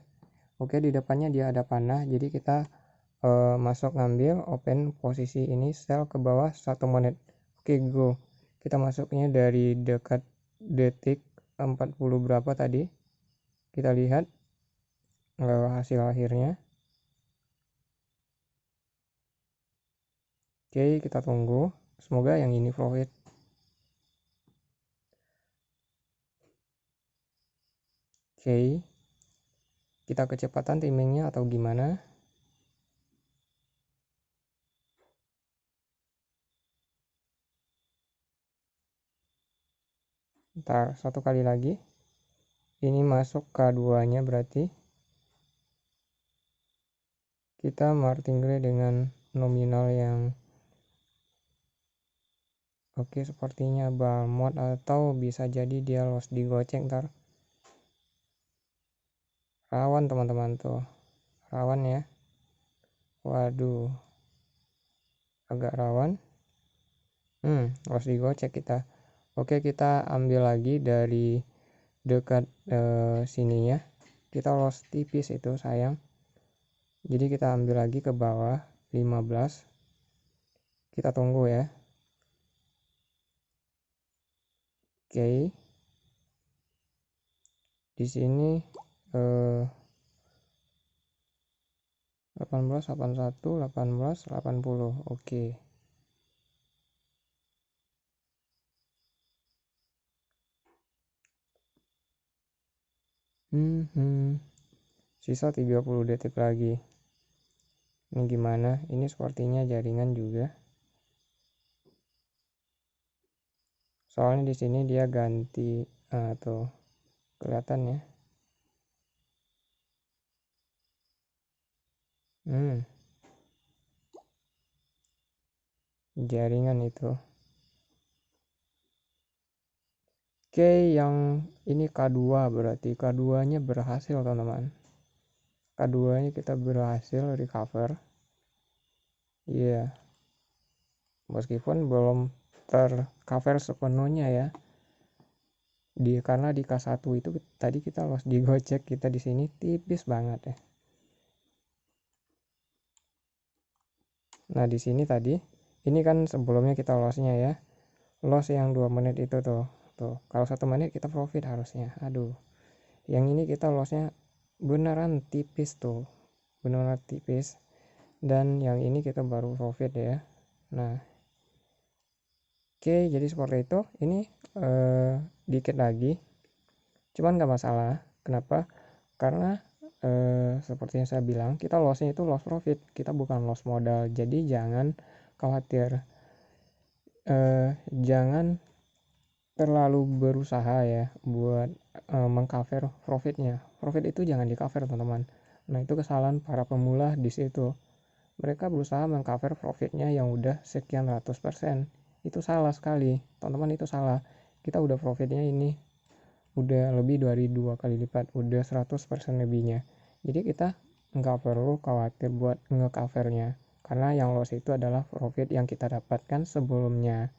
Oke, di depannya dia ada panah, jadi kita masuk ngambil, open posisi ini, sell ke bawah 1 menit. Oke, go. Kita masuknya dari dekat detik 40 berapa tadi. Kita lihat hasil akhirnya. Oke, kita tunggu. Semoga yang ini profit. Oke. Kita kecepatan timingnya atau gimana? Ntar satu kali lagi. Ini masuk K2 nya berarti kita martingale dengan nominal yang oke, sepertinya balmot atau bisa jadi dia loss digocek ntar. Rawan teman-teman tuh, rawan ya. Waduh, agak rawan. Loss digocek kita. Oke, kita ambil lagi dari dekat sini ya. Kita loss tipis itu sayang. Jadi kita ambil lagi ke bawah 15. Kita tunggu ya. Oke. Di sini 18, 81, 18, 80. Oke. Sisa 30 detik lagi. Ini gimana? Ini sepertinya jaringan juga. Soalnya di sini dia ganti tuh kelihatan ya. Jaringan itu. Oke, yang ini K2 berarti K2 nya berhasil teman-teman. K2 nya kita berhasil recover. Iya. Meskipun belum tercover sepenuhnya ya. Karena di K1 itu tadi kita loss digocek, kita di sini tipis banget ya. Nah, di sini tadi ini kan sebelumnya kita lossnya ya. Loss yang 2 menit itu tuh. Kalau 1 menit kita profit harusnya. Aduh. Yang ini kita lossnya beneran tipis tuh. Beneran tipis. Dan yang ini kita baru profit ya. Nah. Oke, jadi seperti itu. Ini dikit lagi. Cuman nggak masalah. Kenapa? Karena seperti yang saya bilang, kita lossnya itu loss profit, kita bukan loss modal. Jadi jangan khawatir, jangan terlalu berusaha ya buat mengcover profitnya. Profit itu jangan di cover teman-teman. Nah itu kesalahan para pemula di situ. Mereka berusaha mengcover profitnya yang udah sekian ratus %. Itu salah sekali teman-teman, itu salah. Kita udah profitnya ini udah lebih dari 2 kali lipat, udah 100% lebihnya. Jadi kita nggak perlu khawatir buat ngecovernya, karena yang loss itu adalah profit yang kita dapatkan sebelumnya.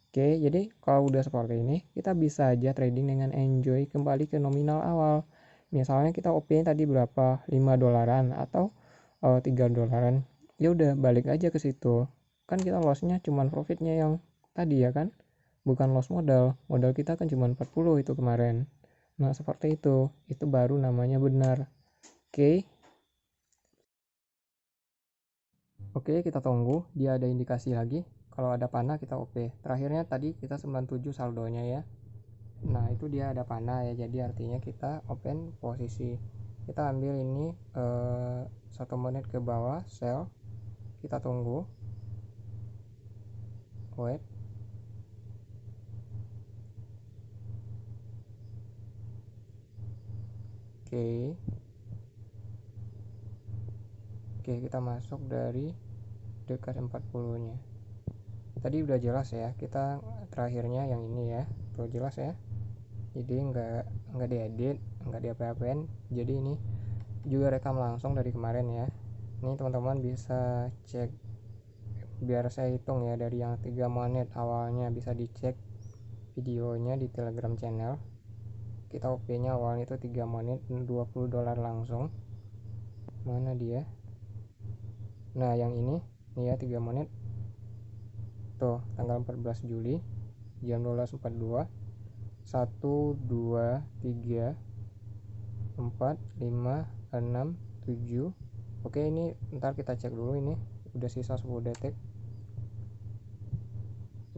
Oke, jadi kalau udah seperti ini, kita bisa aja trading dengan enjoy kembali ke nominal awal. Misalnya kita OP-nya tadi berapa? 5 dolaran atau 3 dolaran. Ya udah balik aja ke situ. Kan kita loss-nya cuman profitnya yang tadi ya kan? Bukan loss modal. Modal kita kan cuma 40 itu kemarin. Nah, seperti itu. Itu baru namanya benar. Oke. Oke, kita tunggu. Dia ada indikasi lagi. Kalau ada panah kita OP. Terakhirnya tadi kita 97 saldonya ya. Nah, itu dia ada panah ya. Jadi artinya kita open posisi. Kita ambil ini 1 menit ke bawah sell. Kita tunggu. Wait. Oke. Oke, kita masuk dari dekat 40-nya. Tadi udah jelas ya, kita terakhirnya yang ini ya. Tuh jelas ya. Jadi nggak diedit, nggak diapa-apain. Jadi ini juga rekam langsung dari kemarin ya. Ini teman-teman bisa cek, biar saya hitung ya, dari yang 3 menit awalnya bisa dicek videonya di Telegram channel. Kita OP nya awalnya itu 3 menit 20 dolar langsung. Mana dia? Nah yang ini ya 3 menit tuh, tanggal 14 Juli jam 12.42. 1 2 3 4 5 6 7. Oke, ini ntar kita cek dulu, ini udah sisa 10 detik.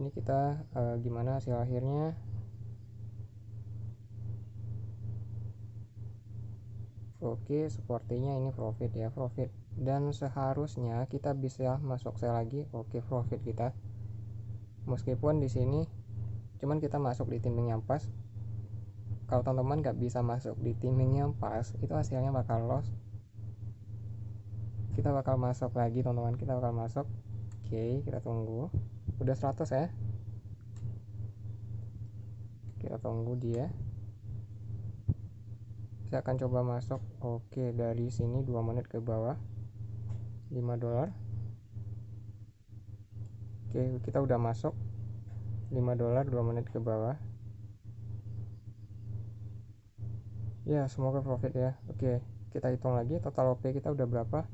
Ini kita gimana hasil akhirnya. Oke, sepertinya ini profit ya, profit. Dan seharusnya kita bisa masuk sell lagi. Oke, profit kita. Meskipun di sini cuman kita masuk di timing yang pas. Kalau teman-teman nggak bisa masuk di timing yang pas, itu hasilnya bakal loss. Kita bakal masuk lagi teman-teman, kita bakal masuk. Oke, kita tunggu. Udah 100 ya. Kita tunggu dia. Saya akan coba masuk. Oke, dari sini 2 menit ke bawah 5 dolar. Oke, kita udah masuk 5 dolar 2 menit ke bawah ya. Semoga profit ya. Oke, kita hitung lagi total OP kita udah berapa.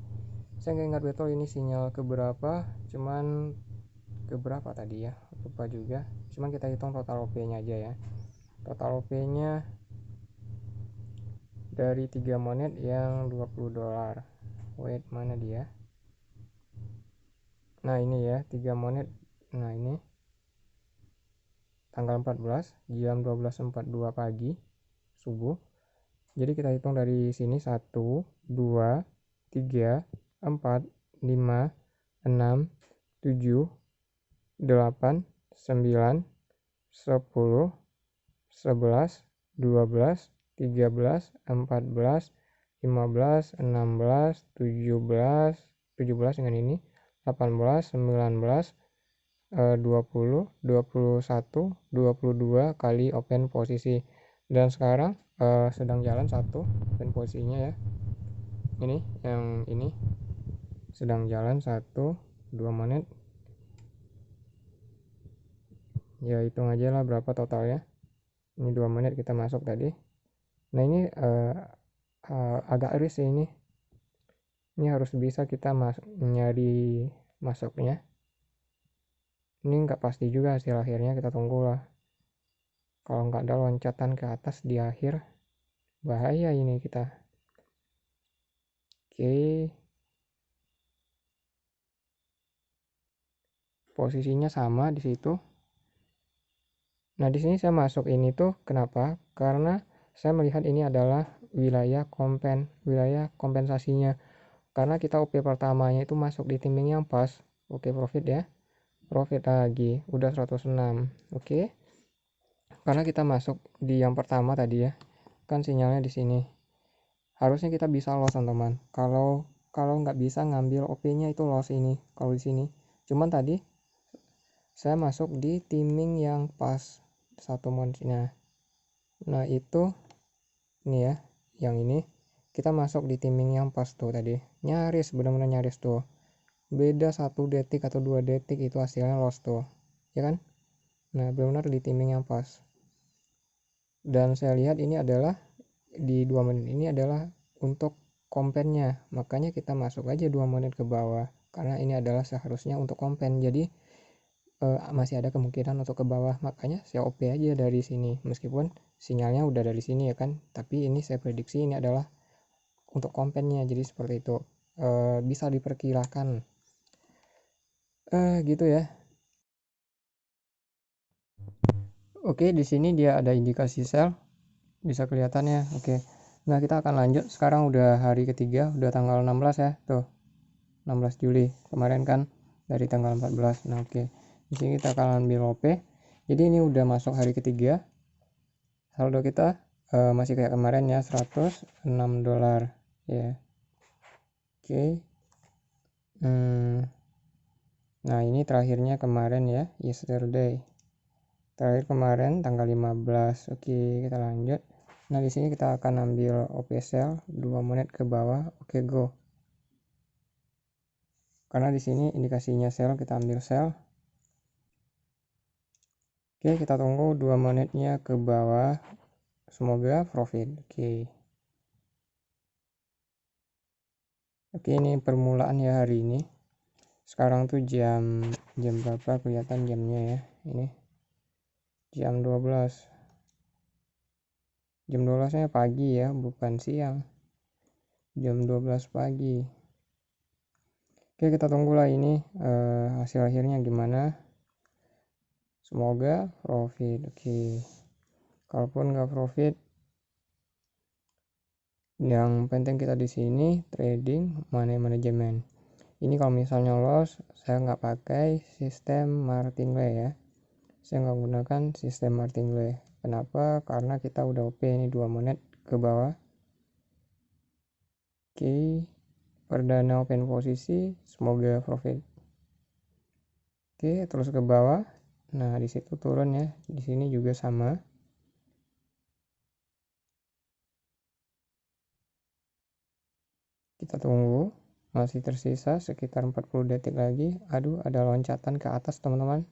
Saya nggak ingat betul ini sinyal ke berapa, cuman ke berapa tadi ya, lupa juga. Cuman kita hitung total OP nya aja ya. Total OP nya dari 3 menit yang 20 dolar. Wait, mana dia? Nah ini ya, 3 menit. Nah ini tanggal 14 jam 12.42 pagi subuh. Jadi kita hitung dari sini 1 2 3 4 5 6 7 8 9 10 11 12 13 14 15 16 17 dengan ini 18 19 20 21 22 kali open posisi. Dan sekarang sedang jalan satu open posisinya ya. Ini yang ini sedang jalan 1 2 menit ya, hitung aja lah berapa totalnya. Ini 2 menit kita masuk tadi. Nah ini agak risih ini harus bisa kita nyari masuknya. Ini nggak pasti juga hasil akhirnya, kita tunggulah. Kalau nggak ada loncatan ke atas di akhir, bahaya ini kita. Oke, posisinya sama di situ. Nah di sini saya masuk ini tuh kenapa? Karena saya melihat ini adalah wilayah kompensasinya. Karena kita OP pertamanya itu masuk di timing yang pas. Oke, profit ya. Profit lagi udah 106. Oke. Karena kita masuk di yang pertama tadi ya. Kan sinyalnya di sini. Harusnya kita bisa loss teman-teman. Kalau nggak bisa ngambil OP-nya itu loss ini kalau di sini. Cuman tadi saya masuk di timing yang pas 1 menitnya. Nah itu ini ya, yang ini kita masuk di timing yang pas tuh tadi, nyaris, benar-benar nyaris tuh, beda 1 detik atau 2 detik itu hasilnya loss tuh ya kan. Nah benar-benar di timing yang pas, dan saya lihat ini adalah di 2 menit ini adalah untuk kompennya, makanya kita masuk aja 2 menit ke bawah karena ini adalah seharusnya untuk kompen, jadi masih ada kemungkinan untuk ke bawah, makanya saya OP aja dari sini meskipun sinyalnya udah dari sini ya kan, tapi ini saya prediksi ini adalah untuk kompennya, jadi seperti itu. Bisa diperkirakan gitu ya. Oke, di sini dia ada indikasi sell, bisa kelihatan ya. Oke, nah kita akan lanjut. Sekarang udah hari ketiga, udah tanggal 16 ya, tuh 16 Juli kemarin kan dari tanggal 14. Nah oke, di sini kita akan ambil OP. Jadi ini udah masuk hari ketiga, saldo kita masih kayak kemarin ya, $106 ya. Oke. Nah ini terakhirnya kemarin ya, yesterday, terakhir kemarin tanggal 15. Oke, kita lanjut. Nah di sini kita akan ambil OP sell 2 menit ke bawah. Oke, go. Karena di sini indikasinya sell, kita ambil sell. Oke, kita tunggu 2 menitnya ke bawah, semoga profit. Oke, ini permulaan ya hari ini. Sekarang tuh jam berapa, kelihatan jamnya ya, ini jam 12. Jam 12 nya pagi ya, bukan siang. Jam 12 pagi. Oke, kita tunggulah ini hasil akhirnya gimana. Semoga profit. Oke, kalaupun nggak profit, yang penting kita di sini trading money management. Ini kalau misalnya loss, saya nggak pakai sistem martingale ya, saya nggak gunakan sistem martingale. Kenapa? Karena kita udah OP ini 2 menit ke bawah. Oke, perdana open posisi, semoga profit. Oke, terus ke bawah. Nah di situ turun ya, di sini juga sama. Kita tunggu, masih tersisa sekitar 40 detik lagi. Aduh, ada loncatan ke atas teman-teman.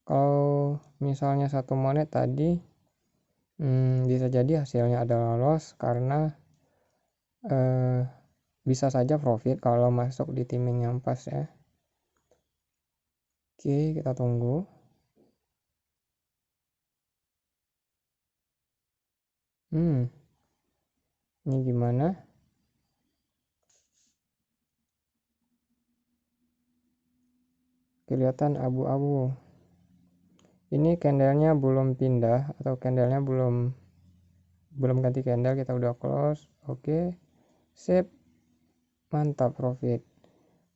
Kalau misalnya 1 menit tadi, bisa jadi hasilnya adalah loss karena bisa saja profit kalau masuk di timing yang pas ya. Oke, kita tunggu. Ini gimana? Kelihatan abu-abu. Ini candlenya belum pindah atau candlenya belum ganti candle, kita udah close. Oke, sip, mantap, profit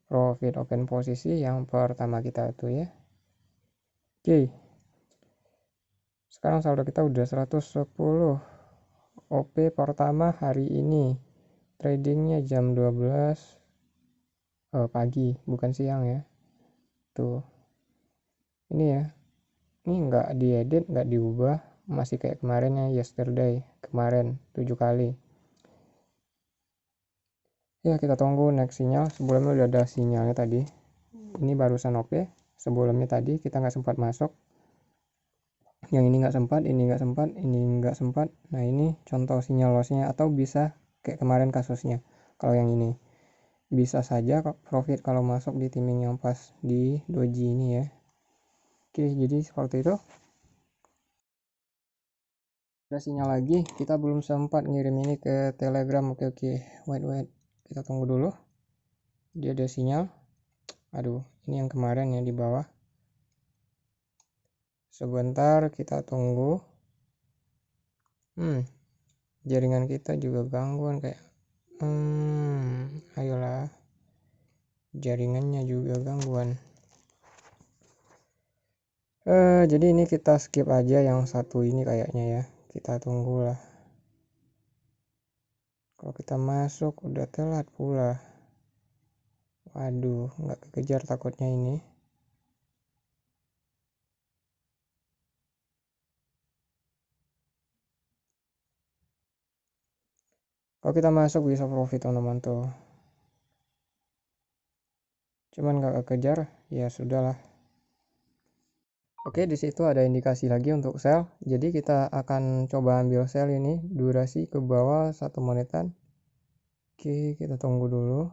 open posisi yang pertama kita tuh ya. Oke, sekarang saldo kita udah 110. OP pertama hari ini, tradingnya jam 12 pagi, bukan siang ya. Tuh, ini ya, ini nggak diedit, nggak diubah, masih kayak kemarin ya, yesterday kemarin 7 kali ya. Kita tunggu next sinyal. Sebelumnya udah ada sinyalnya tadi, ini barusan OP. Sebelumnya tadi kita nggak sempat masuk, yang ini nggak sempat, ini nggak sempat, ini nggak sempat. Nah ini contoh sinyal lossnya, atau bisa kayak kemarin kasusnya. Kalau yang ini bisa saja profit kalau masuk di timing yang pas di doji ini ya. Oke, jadi seperti itu. Ada sinyal lagi, kita belum sempat ngirim ini ke Telegram. Oke, wait, kita tunggu dulu. Dia ada sinyal. Aduh, ini yang kemarin ya di bawah. Sebentar kita tunggu. Jaringan kita juga gangguan kayak ayolah, jaringannya juga gangguan. Jadi ini kita skip aja yang satu ini kayaknya ya, kita tunggulah. Kalau kita masuk udah telat pula. Waduh, nggak kekejar takutnya ini. kita masuk bisa profit teman-teman tuh, cuman nggak kekejar, ya sudahlah. Oke, di situ ada indikasi lagi untuk sell, jadi kita akan coba ambil sell ini durasi ke bawah 1 menitan. Oke, kita tunggu dulu.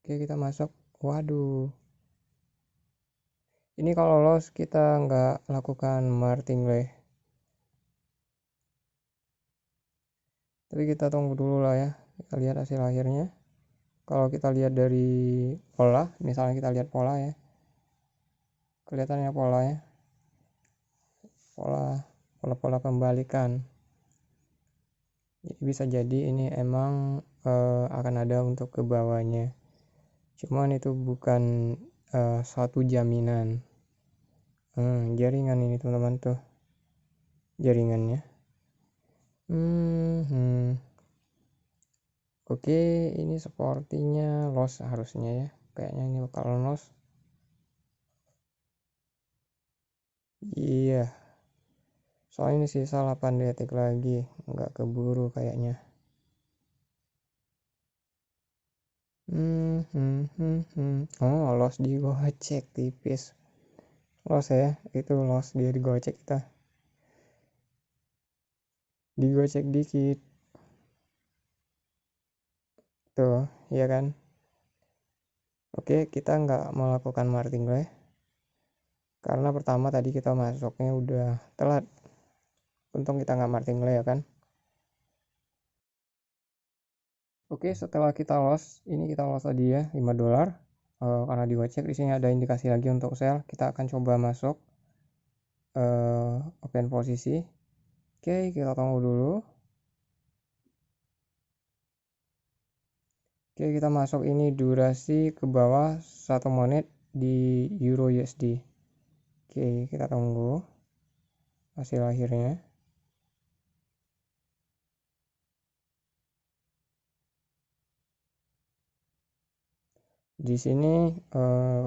Oke, kita masuk. Waduh, ini kalau loss kita nggak lakukan martingale, tapi kita tunggu dulu lah ya, kita lihat hasil akhirnya. Kalau kita lihat dari pola, misalnya kita lihat pola ya, kelihatannya polanya pola pembalikan. Jadi bisa jadi ini emang akan ada untuk ke bawahnya, cuman itu bukan suatu jaminan. Jaringan ini teman-teman tuh, jaringannya. Oke, ini sepertinya loss harusnya ya, kayaknya ini bakal loss. Iya, soalnya ini sisa 8 detik lagi, nggak keburu kayaknya. Oh, loss di Gojek tipis. Loss ya, itu loss dia di Gojek, kita di Gojek dikit. Tuh, ya kan? Oke, kita nggak melakukan martingale karena pertama tadi kita masuknya udah telat. Untung kita nggak martingale ya kan? Oke, setelah kita loss, ini kita loss tadi ya $5 karena di Gojek. Di sini ada indikasi lagi untuk sell. Kita akan coba masuk open posisi. Oke, kita tunggu dulu. Oke, kita masuk ini durasi ke bawah 1 menit di Euro USD. Oke, kita tunggu hasil akhirnya. Di sini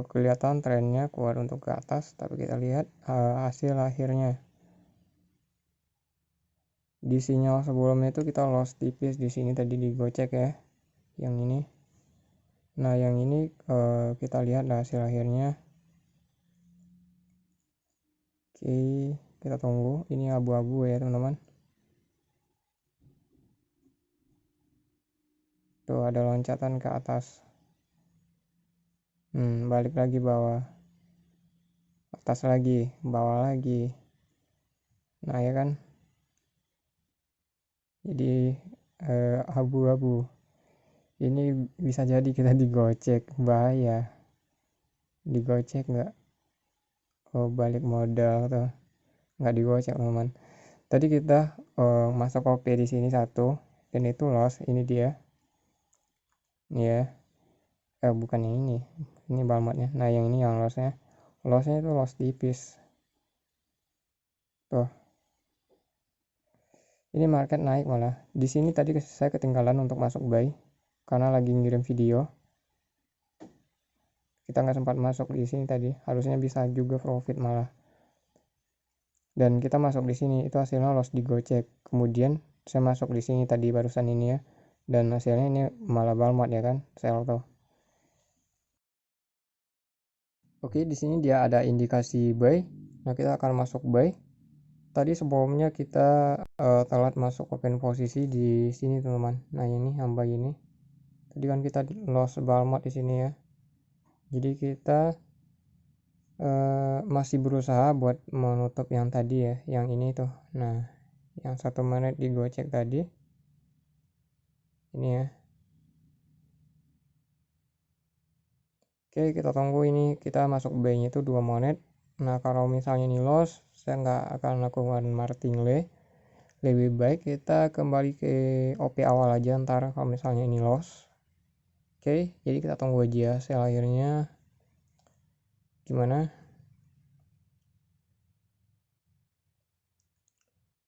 kelihatan trennya kuat untuk ke atas, tapi kita lihat hasil akhirnya. Di sinyal sebelumnya itu kita loss tipis di sini tadi di Gojek ya, yang ini. Nah, yang ini kita lihat hasil akhirnya. Oke, kita tunggu. Ini abu-abu ya teman-teman. Tuh ada loncatan ke atas. Balik lagi bawah, atas lagi, bawah lagi. Nah ya kan, jadi abu-abu. Ini bisa jadi kita digocek, bahaya. Digocek nggak? Balik modal tuh, nggak digocek teman. Tadi kita masuk OP di sini satu, dan itu loss. Ini dia, ini ya. Bukan yang ini balmotnya. Nah yang ini yang lossnya itu loss tipis. Tuh, ini market naik malah. Di sini tadi saya ketinggalan untuk masuk buy karena lagi ngirim video. Kita nggak sempat masuk di sini tadi, harusnya bisa juga profit malah. Dan kita masuk di sini itu hasilnya loss di Gojek. Kemudian saya masuk di sini tadi barusan ini ya, dan hasilnya ini malah balmot ya kan, sell tuh. Oke, di sini dia ada indikasi buy. Nah, kita akan masuk buy. Tadi sebelumnya kita telat masuk open posisi di sini teman-teman. Nah, ini hamba ini. Tadi kan kita loss balmot di sini ya. Jadi kita masih berusaha buat menutup yang tadi ya, yang ini tuh. Nah, yang 1 menit di Gojek tadi ini ya. Oke, kita tunggu ini, kita masuk buy nya itu 2 menit. Nah, kalau misalnya ini loss, saya nggak akan lakukan martingale. Lebih baik kita kembali ke OP awal aja ntar kalau misalnya ini loss. Oke, jadi kita tunggu aja hasil akhirnya gimana.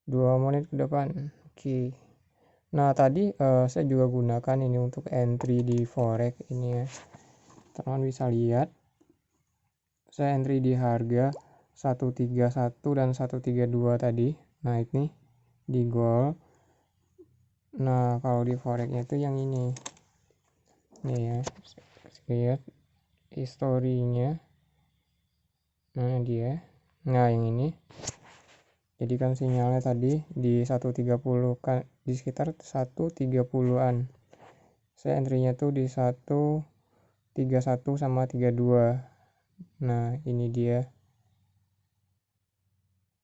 2 menit ke depan. Oke. Nah, tadi saya juga gunakan ini untuk entry di forex ini ya. Teman bisa lihat saya entry di harga 131 dan 132 tadi. Nah, ini di gold. Nah kalau di forexnya itu yang ini nih ya, lihat historinya. Nah dia, nah yang ini, jadi kan sinyalnya tadi di 130 kan, di sekitar 130-an. Saya entry-nya tuh di 131 sama 32. Nah ini dia,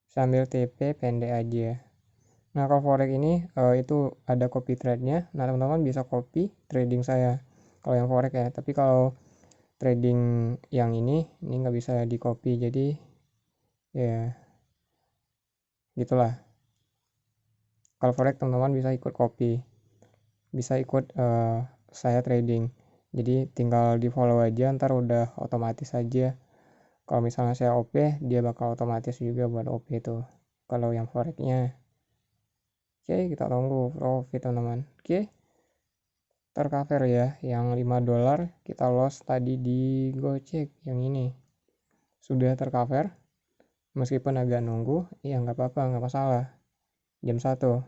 sambil TP pendek aja. Nah kalau forex ini itu ada copy trade-nya. Nah teman-teman bisa copy trading saya kalau yang forex ya, tapi kalau trading yang ini nggak bisa di copy, jadi ya gitulah. Kalau forex teman-teman bisa ikut copy, bisa ikut saya trading, jadi tinggal di follow aja, ntar udah otomatis aja. Kalau misalnya saya OP, dia bakal otomatis juga buat OP itu kalau yang forexnya. Oke, kita tunggu profit teman-teman. Oke, tercover ya yang $5 kita loss tadi di Gojek. Yang ini sudah tercover, meskipun agak nunggu ya, nggak apa-apa, nggak masalah. Jam 1.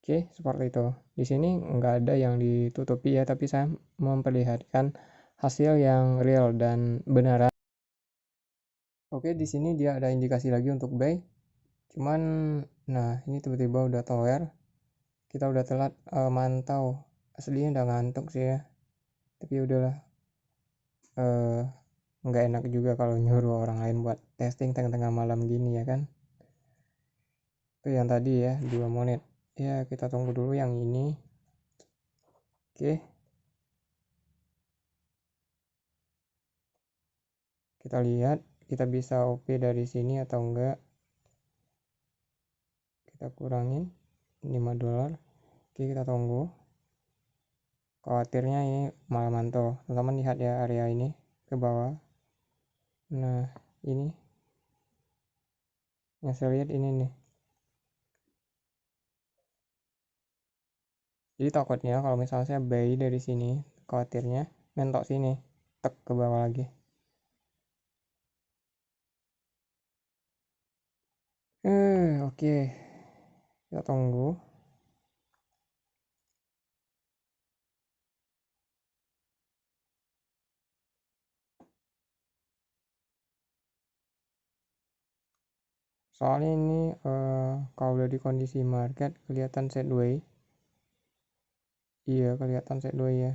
Oke, seperti itu. Di sini nggak ada yang ditutupi ya, tapi saya memperlihatkan hasil yang real dan benaran. Oke, di sini dia ada indikasi lagi untuk buy. Cuman nah ini tiba-tiba udah tower. Kita udah telat mantau. Aslinya udah ngantuk sih ya. Tapi udahlah. Nggak enak juga kalau nyuruh orang lain buat testing tengah-tengah malam gini ya kan. Itu yang tadi ya 2 menit. Ya kita tunggu dulu yang ini. Oke, kita lihat kita bisa OP dari sini atau enggak. Kita kurangin $5. Oke, kita tunggu. Khawatirnya ini malah mantul. Teman-teman lihat ya area ini ke bawah. Nah ini yang saya lihat ini nih. Jadi takutnya kalau misalnya saya buy dari sini, khawatirnya mentok sini, tek ke bawah lagi. Oke. Kita tunggu. Soalnya ini kalau udah di kondisi market kelihatan sideways. Iya, kelihatan sideways ya.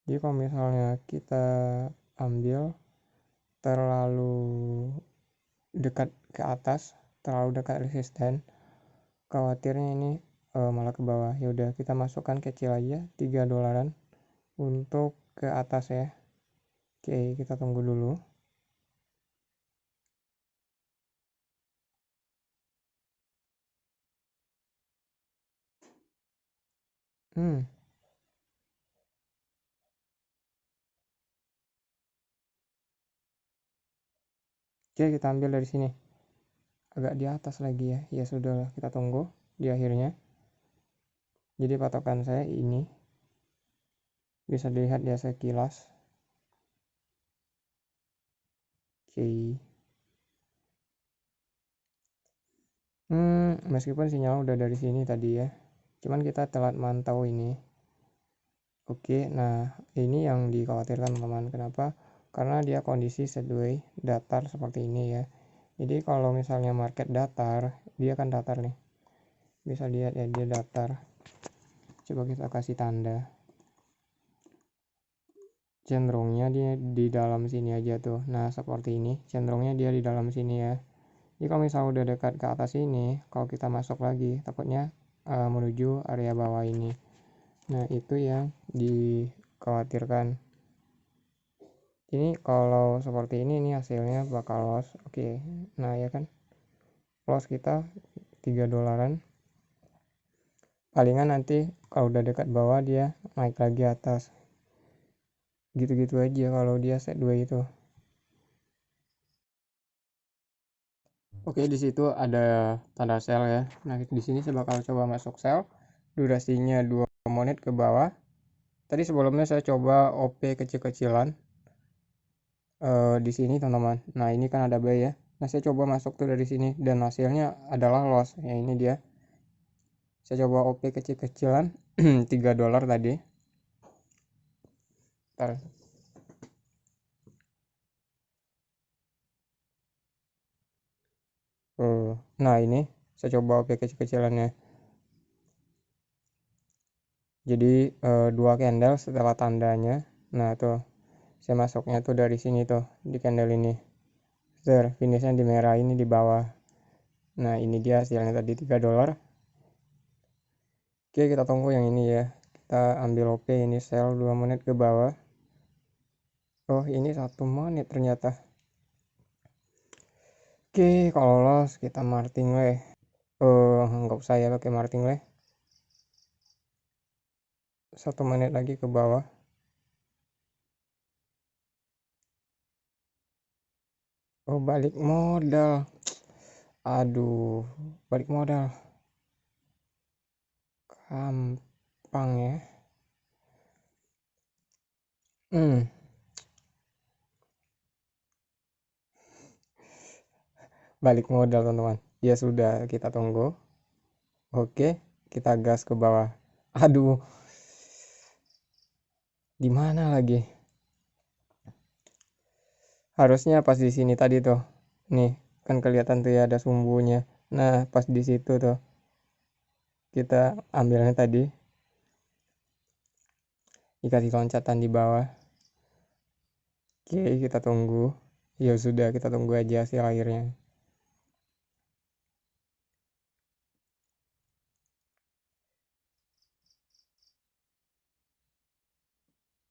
Jadi kalau misalnya kita ambil terlalu dekat ke atas, terlalu dekat resisten, khawatirnya ini malah ke bawah. Ya udah kita masukkan kecil aja $3 untuk ke atas ya. Oke, kita tunggu dulu. Oke, kita ambil dari sini. Agak di atas lagi ya. Ya sudah, kita tunggu di akhirnya. Jadi patokan saya ini bisa dilihat ya sekilas. Oke. Meskipun sinyal udah dari sini tadi ya, cuman kita telat mantau ini. Oke, nah ini yang dikhawatirkan teman-teman. Kenapa? Karena dia kondisi sideways datar seperti ini ya. Jadi kalau misalnya market datar, dia kan datar nih. Bisa lihat ya, dia datar. Coba kita kasih tanda. Cenderungnya dia di dalam sini aja tuh. Nah seperti ini, cenderungnya dia di dalam sini ya. Jadi kalau misalnya udah dekat ke atas ini, kalau kita masuk lagi, takutnya menuju area bawah ini. Nah itu yang dikhawatirkan. Ini kalau seperti ini hasilnya bakal loss. Oke, nah ya kan, loss kita $3. Palingan nanti kalau udah dekat bawah dia naik lagi atas. Gitu-gitu aja kalau dia sideways itu. Oke, di situ ada tanda sell ya. Nah, di sini saya bakal coba masuk sell. Durasinya 2 menit ke bawah. Tadi sebelumnya saya coba OP kecil-kecilan di sini teman-teman. Nah, ini kan ada buy ya. Nah, saya coba masuk tuh dari sini dan hasilnya adalah loss. Ya, ini dia. Saya coba OP kecil-kecilan $3 tadi. Ntar. Nah, ini saya coba OP kecil-kecilannya. Jadi dua candle setelah tandanya. Nah, tuh saya masuknya tuh dari sini tuh di candle ini. Finishnya di merah ini di bawah. Nah, ini dia hasilnya tadi $3. Oke, kita tunggu yang ini ya. Kita ambil OP ini sell 2 menit ke bawah. Oh, ini 1 menit ternyata. Oke, kalau lolos kita martingale. Nggak usah ya pakai martingale. 1 menit lagi ke bawah. Oh, balik modal. Aduh, balik modal. Gampang ya. Balik modal teman-teman. Ya sudah, kita tunggu. Oke, kita gas ke bawah. Aduh, di mana lagi? Harusnya pas di sini tadi tuh. Nih, kan kelihatan tuh ya ada sumbunya. Nah, pas di situ tuh kita ambilnya tadi. Dikasih loncatan di bawah. Oke, kita tunggu. Ya sudah, kita tunggu aja hasil akhirnya.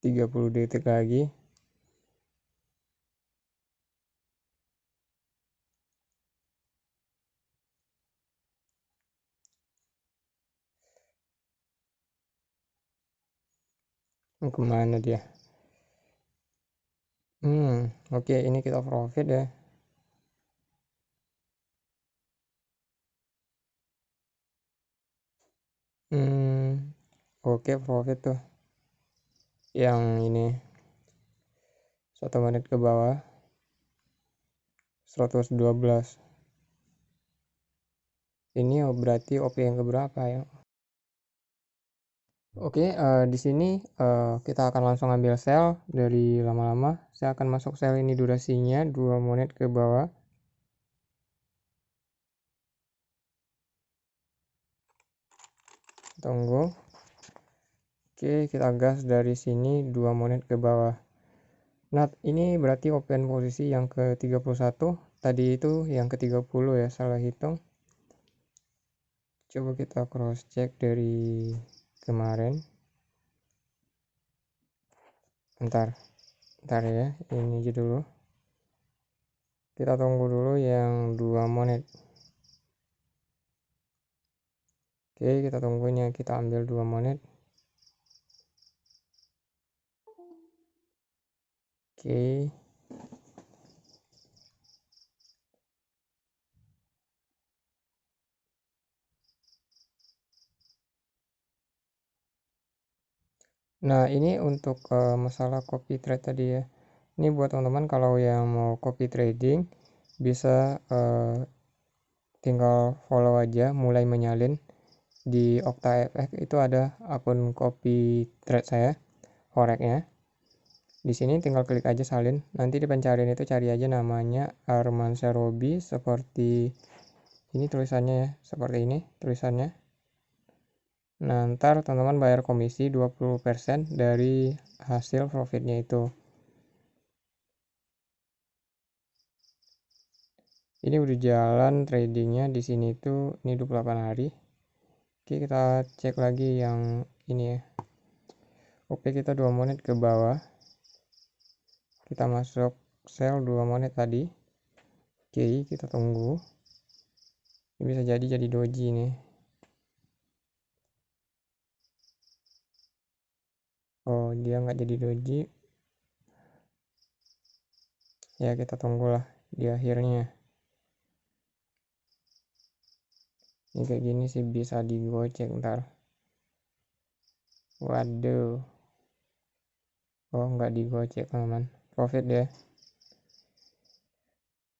30 detik lagi. Kemana dia? Oke, ini kita profit ya. Oke, profit tuh. Yang ini 1 menit ke bawah 112. Ini berarti OP yang keberapa ya? Oke, di sini kita akan langsung ambil sell dari lama-lama. Saya akan masuk sell ini durasinya 2 menit ke bawah. Tunggu. Oke, kita gas dari sini 2 menit ke bawah. Nah, ini berarti open posisi yang ke-31. Tadi itu yang ke-30 ya, salah hitung. Coba kita cross check dari kemarin. Bentar ya, ini aja dulu. Kita tunggu dulu yang 2 menit. Oke, kita tunggunya, kita ambil 2 menit. Oke. Nah, ini untuk masalah copy trade tadi ya. Ini buat teman-teman kalau yang mau copy trading bisa tinggal follow aja, mulai menyalin di OctaFX itu ada akun copy trade saya, foreknya. Di sini tinggal klik aja salin. Nanti di pencarian itu cari aja namanya Armansyah Robi seperti ini tulisannya ya, seperti ini tulisannya. Nah, ntar teman-teman bayar komisi 20% dari hasil profitnya itu. Ini udah jalan tradingnya di sini tuh, ini 28 hari. Oke, kita cek lagi yang ini ya. Oke, kita 2 menit ke bawah. Kita masuk sell 2 menit tadi. Oke, kita tunggu. Ini bisa jadi doji nih. Oh, dia nggak jadi doji. Ya, kita tunggulah di akhirnya. Ini kayak gini sih bisa digocek ntar. Waduh. Oh, nggak digocek teman. Profit ya.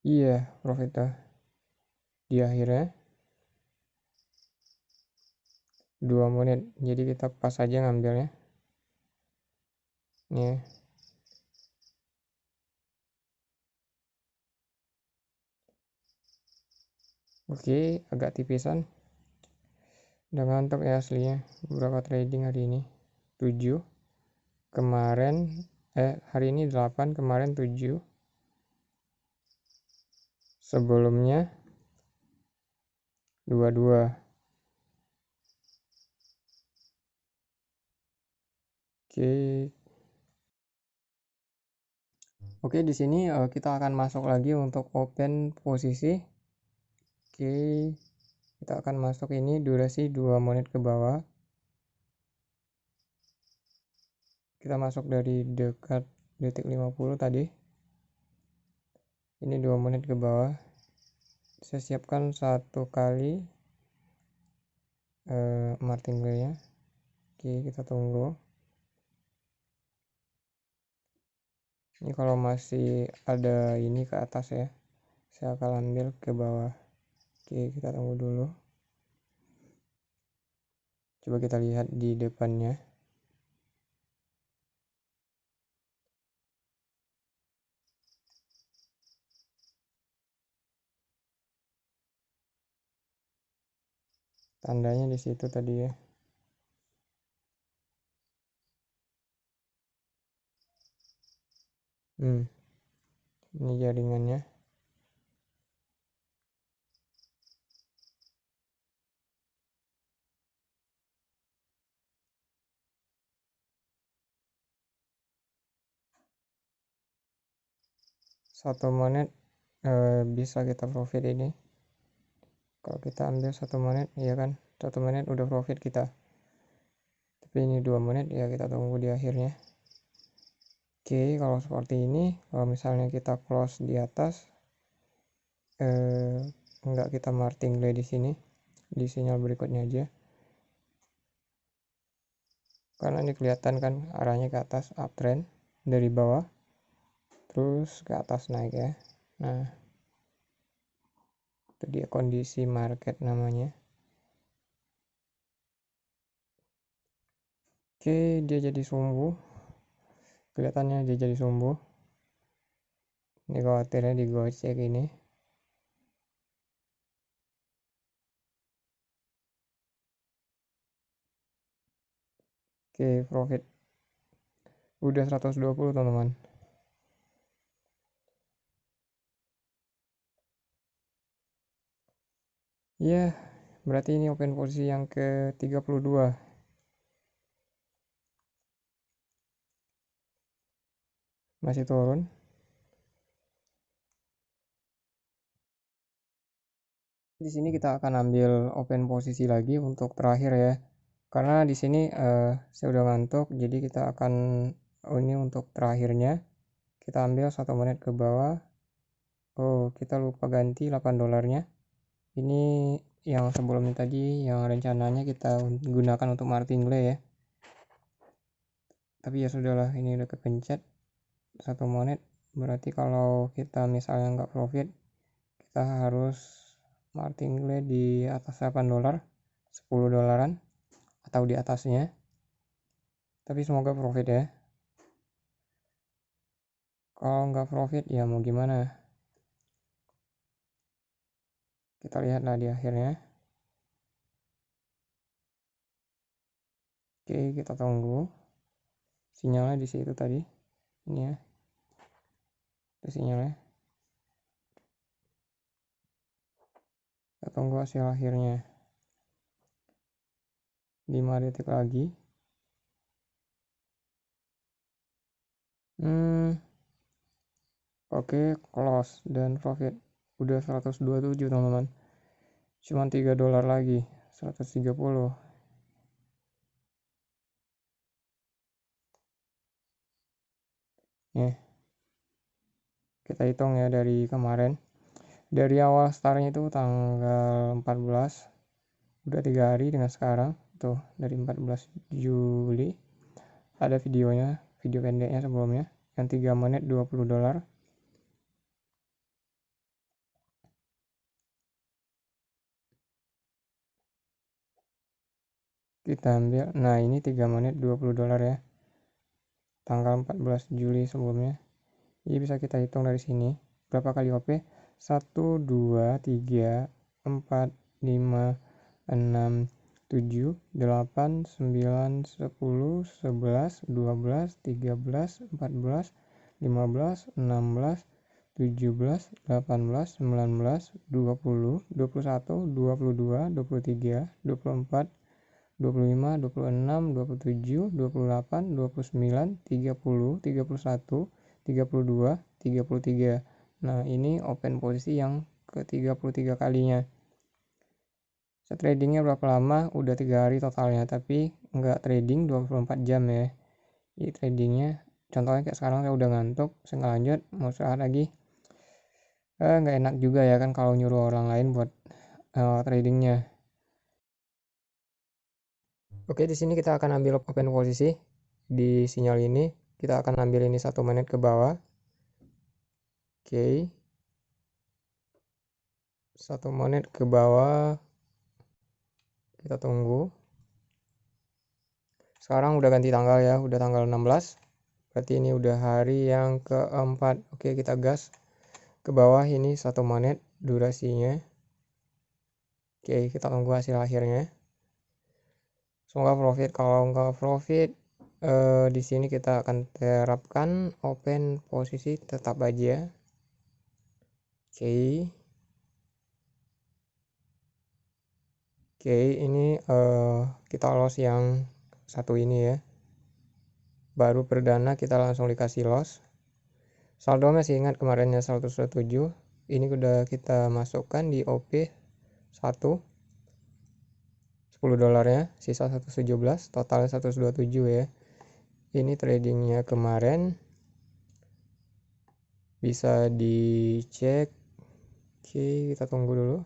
Iya, profit di akhirnya 2 menit. Jadi kita pas aja ngambilnya. Nih. Oke, agak tipisan. Udah ngantuk ya aslinya. Berapa trading hari ini? 7. Kemarin hari ini 8, kemarin 7. Sebelumnya 22. Oke. Oke, di sini kita akan masuk lagi untuk open posisi. Oke. Kita akan masuk ini durasi 2 menit ke bawah. Kita masuk dari dekat detik 50 tadi. Ini 2 menit ke bawah. Saya siapkan satu kali martingale nya. Oke, kita tunggu. Ini kalau masih ada ini ke atas ya, saya akan ambil ke bawah. Oke, kita tunggu dulu. Coba kita lihat di depannya. Tandanya di situ tadi ya. Ini jaringannya. Satu menit bisa kita profit ini. Kalau kita ambil 1 menit, ya kan, 1 menit udah profit kita. Tapi ini 2 menit ya, kita tunggu di akhirnya. Oke, kalau seperti ini, kalau misalnya kita close di atas, enggak, kita martingale di sini, di sinyal berikutnya aja. Karena ini kelihatan kan arahnya ke atas, uptrend dari bawah terus ke atas naik ya. Nah, itu dia kondisi market namanya. Oke, dia jadi sumbu, kelihatannya dia jadi sumbu. Ini khawatirnya digocek ini. Oke, profit udah 120 teman-teman. Ya, berarti ini open posisi yang ke 32. Masih turun. Di sini kita akan ambil open posisi lagi untuk terakhir ya. Karena di sini saya udah ngantuk, jadi kita akan ini untuk terakhirnya. Kita ambil 1 menit ke bawah. Oh, kita lupa ganti 8 dolarnya. Ini yang sebelumnya tadi yang rencananya kita gunakan untuk martingale ya. Tapi ya sudahlah, ini udah kepencet 1 menit. Berarti kalau kita misalnya nggak profit, kita harus martingale di atas 8 dolar, 10 dolaran atau di atasnya. Tapi semoga profit ya. Kalau nggak profit ya mau gimana. Kita lihatlah di akhirnya. Oke, kita tunggu. Sinyalnya di situ tadi. Ini ya. Itu sinyalnya. Kita tunggu hasil akhirnya. 5 detik lagi. Oke, close dan profit. Udah 127 teman-teman. Cuman 3 dolar lagi. 130. Nih. Kita hitung ya dari kemarin. Dari awal startnya itu tanggal 14. Udah 3 hari dengan sekarang. Tuh, dari 14 Juli. Ada videonya, video pendeknya sebelumnya. Yang 3 menit 20 dolar. kita ambil. Nah ini 3 menit $20 ya, tanggal 14 Juli sebelumnya. Jadi bisa kita hitung dari sini berapa kali OP. 1 2 3 4 5 6 7 8 9 10 11 12 13 14 15 16 17 18 19 20 21 22 23 24 25 26 27 28 29 30 31 32 33. Nah ini open posisi yang ke 33 kalinya. Set tradingnya berapa lama? Udah 3 hari totalnya, tapi nggak trading 24 jam ya. Jadi tradingnya contohnya kayak sekarang saya udah ngantuk, saya nggak lanjut, mau istirahat lagi. Nggak enak juga ya kan kalau nyuruh orang lain buat tradingnya. Oke, di sini kita akan ambil open posisi di sinyal ini. Kita akan ambil ini 1 menit ke bawah. Oke, 1 menit ke bawah, kita tunggu. Sekarang udah ganti tanggal ya, udah tanggal 16, berarti ini udah hari yang keempat. Oke, kita gas ke bawah, ini 1 menit durasinya. Oke, kita tunggu hasil akhirnya. Semoga profit. Kalau nggak profit, di sini kita akan terapkan open posisi tetap aja. Oke, ini kita loss yang satu ini ya. Baru perdana kita langsung dikasih loss. Saldo masih ingat kemarinnya 127. Ini udah kita masukkan di OP 1 $10 ya, sisa 117, total 127 ya. Ini tradingnya kemarin, bisa dicek. Oke, kita tunggu dulu.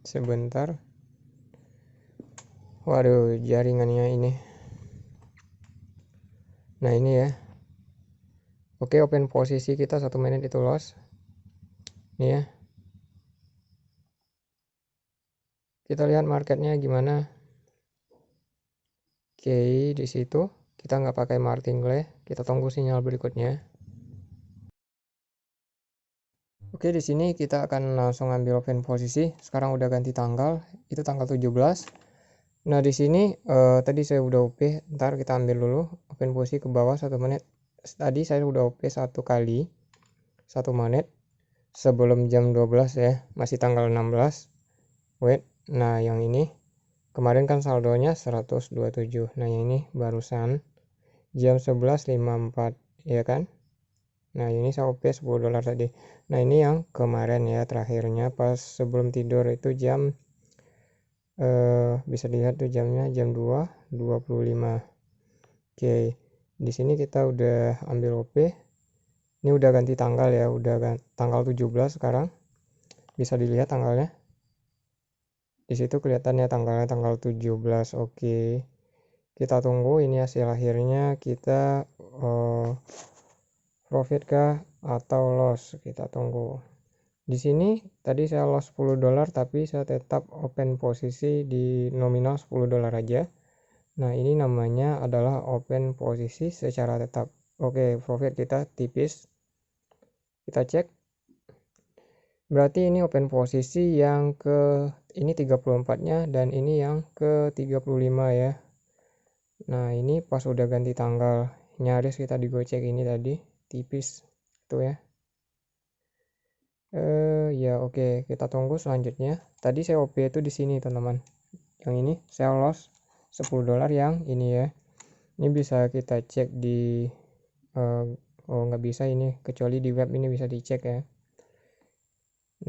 Sebentar. Waduh, jaringannya ini. Nah ini ya. Oke, open posisi kita 1 menit itu loss. Ini ya. Kita lihat marketnya gimana. Oke, di situ kita nggak pakai martingale, kita tunggu sinyal berikutnya. Oke, di sini kita akan langsung ambil open posisi. Sekarang udah ganti tanggal, itu tanggal 17. Nah di sini tadi saya udah OP, ntar kita ambil dulu open posisi ke bawah 1 menit. Tadi saya udah OP 1 kali 1 menit sebelum jam 12 ya, masih tanggal 16. Wait, nah yang ini kemarin kan saldonya 127. Nah yang ini barusan jam 11.54 ya kan. Nah ini saya OP $10 tadi. Nah ini yang kemarin ya, terakhirnya pas sebelum tidur itu jam bisa dilihat tuh jamnya jam 2.25. Oke, di sini kita udah ambil OP. Ini udah ganti tanggal ya, udah tanggal 17 sekarang. Bisa dilihat tanggalnya. Di situ kelihatannya tanggalnya tanggal 17. Oke. Kita tunggu ini hasil akhirnya, kita profit kah atau loss, kita tunggu. Di sini tadi saya loss $10, tapi saya tetap open posisi di nominal $10 aja. Nah ini namanya adalah open posisi secara tetap. Oke, profit kita tipis. Kita cek. Berarti ini open posisi yang ke ini 34-nya dan ini yang ke 35 ya. Nah ini pas udah ganti tanggal, nyaris kita digocek ini tadi, tipis tuh ya. Ya oke, kita tunggu selanjutnya. Tadi saya OP itu di sini teman-teman. Yang ini saya loss $10 yang ini ya. Ini bisa kita cek di oh nggak bisa ini, kecuali di web ini bisa dicek ya.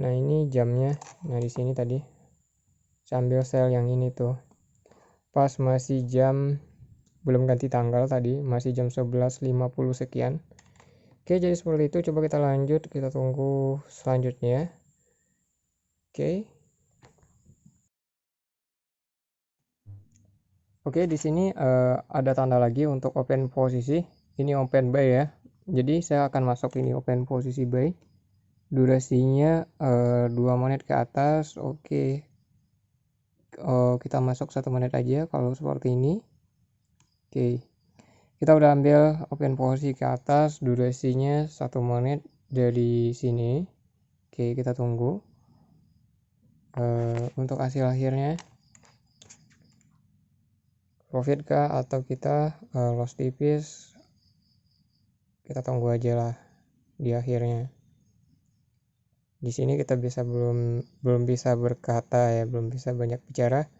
Nah ini jamnya. Nah di sini tadi saya ambil sell yang ini tuh. Pas masih jam, belum ganti tanggal tadi, masih jam 11.50 sekian. Oke, jadi seperti itu. Coba kita lanjut, kita tunggu selanjutnya. Oke, di sini ada tanda lagi untuk open posisi. Ini open buy ya. Jadi saya akan masuk ini open posisi buy. durasinya 2 menit ke atas. Oke. Kita masuk 1 menit aja kalau seperti ini. Oke, kita udah ambil open posisi ke atas, durasinya 1 menit dari sini. Oke, kita tunggu untuk hasil akhirnya profit kah atau kita loss tipis. Kita tunggu aja lah di akhirnya. Di sini kita belum bisa berkata ya, belum bisa banyak bicara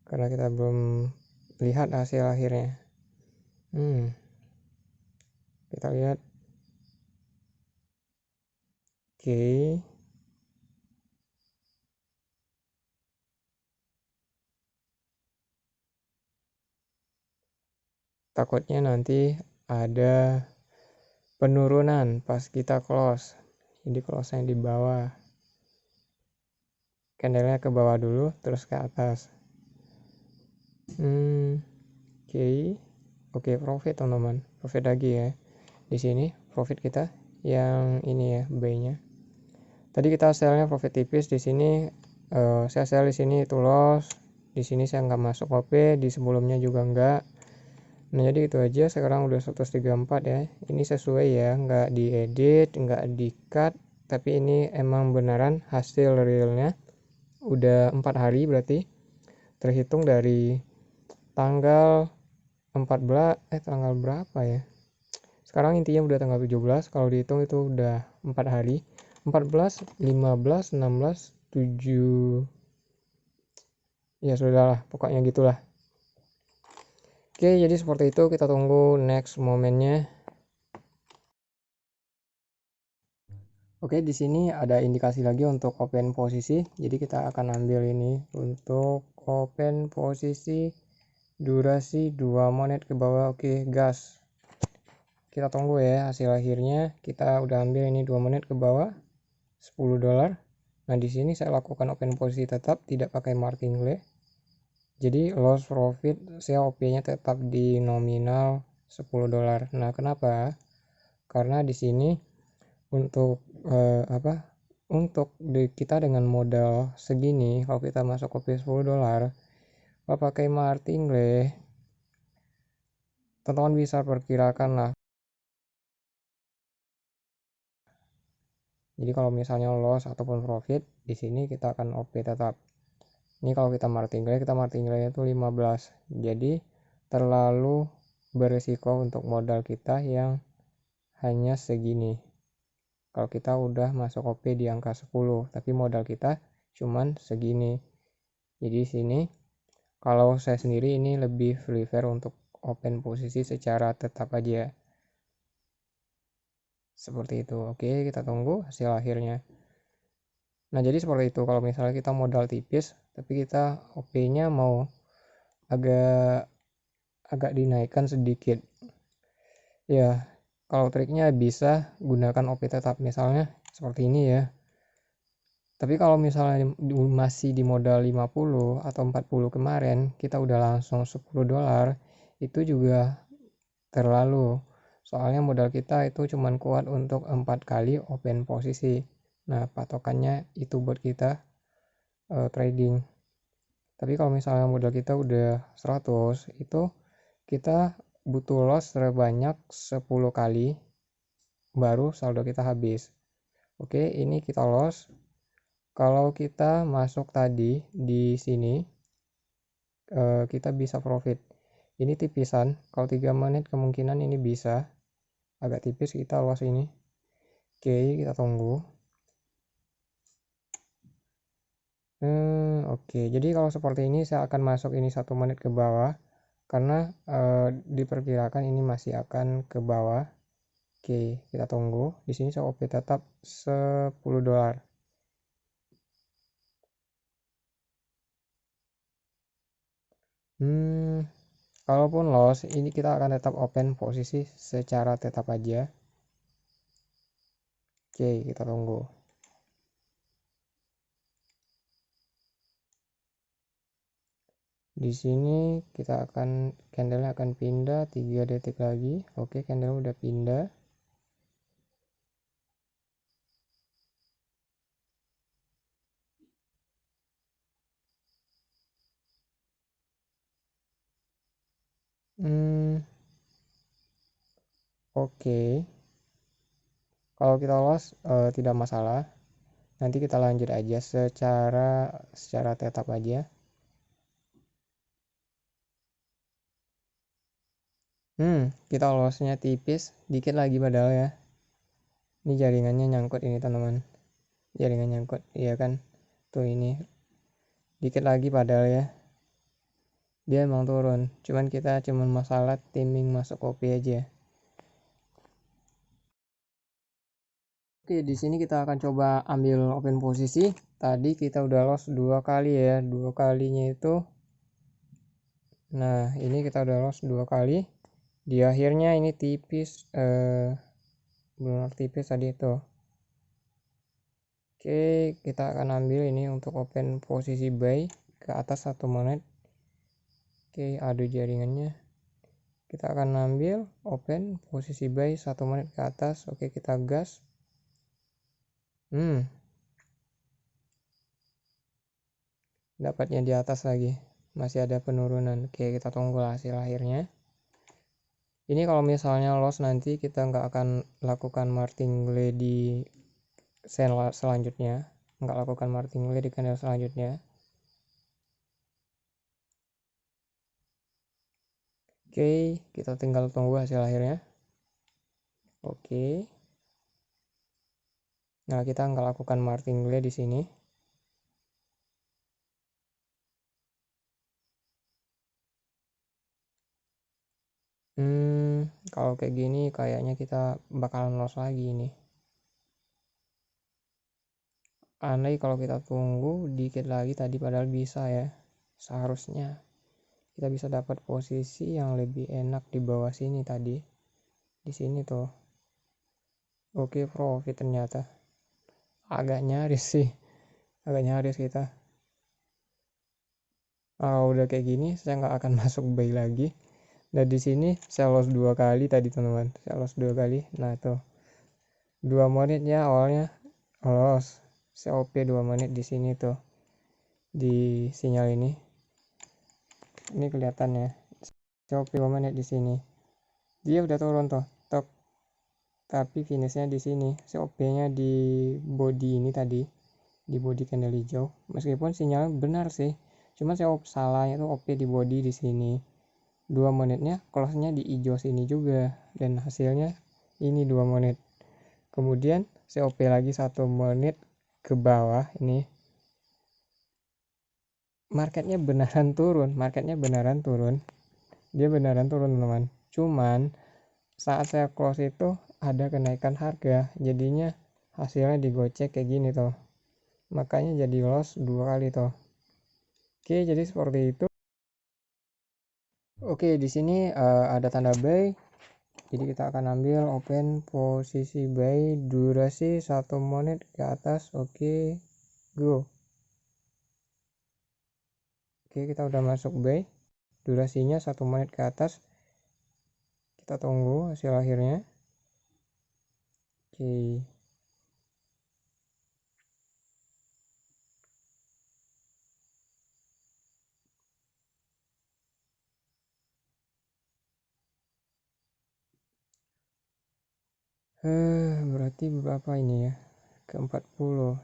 karena kita belum lihat hasil akhirnya. Kita lihat. Oke. Takutnya nanti ada penurunan pas kita close. Jadi close nya di bawah. Candlenya ke bawah dulu terus ke atas. Oke, profit teman-teman. Profit lagi ya. Di sini profit kita yang ini ya, buy-nya. Tadi kita sell-nya profit tipis, di sini saya sell di sini itu loss. Di sini saya nggak masuk OP, di sebelumnya juga nggak. Nah, jadi itu aja. Sekarang udah 134 ya. Ini sesuai ya, nggak diedit, nggak di cut, tapi ini emang beneran hasil realnya. Udah 4 hari berarti terhitung dari tanggal 14 tanggal berapa ya? Sekarang intinya udah tanggal 17, kalau dihitung itu udah 4 hari. 14, 15, 16, 7. Ya sudahlah, pokoknya gitulah. Oke, jadi seperti itu, kita tunggu next momennya. Oke, di sini ada indikasi lagi untuk open posisi. Jadi kita akan ambil ini untuk open posisi durasi 2 menit ke bawah. Oke, gas. Kita tunggu ya hasil akhirnya. Kita udah ambil ini 2 menit ke bawah, $10. Nah, di sini saya lakukan open posisi tetap, tidak pakai martingale. Jadi loss profit saya OP-nya tetap di nominal $10. Nah, kenapa? Karena di sini untuk untuk kita dengan modal segini, kalau kita masuk OP $10 kalau pakai martingale, teman-teman bisa perkirakan lah. Jadi kalau misalnya loss ataupun profit, di sini kita akan OP tetap. Ini kalau kita martingale itu 15. Jadi terlalu beresiko untuk modal kita yang hanya segini. Kalau kita udah masuk OP di angka 10, tapi modal kita cuman segini. Jadi sini kalau saya sendiri ini lebih prefer untuk open posisi secara tetap aja. Seperti itu. Oke, kita tunggu hasil akhirnya. Nah, jadi seperti itu. Kalau misalnya kita modal tipis, tapi kita OP-nya mau agak dinaikkan sedikit. Ya, kalau triknya bisa gunakan OP tetap. Misalnya seperti ini ya. Tapi kalau misalnya masih di modal 50 atau 40 kemarin, kita udah langsung $10, itu juga terlalu. Soalnya modal kita itu cuma kuat untuk 4 kali open posisi. Nah, patokannya itu buat kita trading. Tapi kalau misalnya modal kita udah 100, itu kita butuh loss terbanyak 10 kali baru saldo kita habis. Oke, ini kita loss. Kalau kita masuk tadi di sini, kita bisa profit. Ini tipisan, kalau 3 menit kemungkinan ini bisa agak tipis, kita loss ini. Oke, kita tunggu. Oke, jadi kalau seperti ini saya akan masuk ini 1 menit ke bawah karena diperkirakan ini masih akan ke bawah. Oke, kita tunggu. Di sini saya OP tetap $10. Kalaupun loss, ini kita akan tetap open posisi secara tetap aja. Oke, kita tunggu. Di sini kita candle akan pindah 3 detik lagi. Oke, candle udah pindah. Oke. Kalau kita loss tidak masalah. Nanti kita lanjut aja secara tetap aja. Kita lossnya tipis dikit lagi padahal ya. Ini jaringannya nyangkut ini teman-teman. Jaringan nyangkut, iya kan? Tuh ini. Dikit lagi padahal ya. Dia emang turun. Cuman kita masalah timing masuk OP aja. Oke, di sini kita akan coba ambil open posisi. Tadi kita udah loss 2 kali ya. 2 kalinya itu. Nah, ini kita udah loss 2 kali. Di akhirnya ini tipis benar tipis tadi itu. Oke, kita akan ambil ini untuk open posisi buy ke atas 1 menit. Oke, ada jaringannya. Kita akan ambil open posisi buy 1 menit ke atas. Oke, kita gas. Dapatnya di atas lagi. Masih ada penurunan. Oke, kita tunggu hasil akhirnya. Ini kalau misalnya loss nanti kita nggak akan lakukan martingale di selanjutnya. Nggak lakukan martingale di candle selanjutnya. Oke, kita tinggal tunggu hasil akhirnya. Oke. Nah, kita nggak lakukan martingale di sini. Kalau kayak gini kayaknya kita bakalan loss lagi ini. Aneh kalau kita tunggu dikit lagi tadi padahal bisa ya. Seharusnya kita bisa dapat posisi yang lebih enak di bawah sini tadi. Di sini tuh. Oke, profit ternyata. Agak nyaris sih. Agak nyaris kita. Kalau udah kayak gini saya nggak akan masuk buy lagi. Dan di sini saya loss 2 kali tadi teman-teman. Saya loss 2 kali. Nah, tuh. 2 menitnya awalnya loss. Saya OP 2 menit di sini tuh. Di sinyal ini. Ini kelihatan ya. Saya OP 2 menit di sini. Dia udah turun tuh. Tok. Tapi finishnya di sini. Saya OP-nya di body ini tadi. Di body candle hijau. Meskipun sinyal benar sih. Cuma saya salahnya tuh OP di body di sini. 2 menitnya close-nya di hijau sini juga. Dan hasilnya ini 2 menit. Kemudian saya OP lagi 1 menit ke bawah ini. Marketnya beneran turun. Dia beneran turun teman-teman. Cuman saat saya close itu ada kenaikan harga. Jadinya hasilnya digocek kayak gini tuh. Makanya jadi loss 2 kali tuh. Oke, jadi seperti itu. Oke, di sini ada tanda buy. Jadi kita akan ambil open posisi buy durasi 1 menit ke atas. Oke, go. Oke, kita udah masuk buy. Durasinya 1 menit ke atas. Kita tunggu hasil akhirnya. Oke. Berarti berapa ini ya? Ke 40.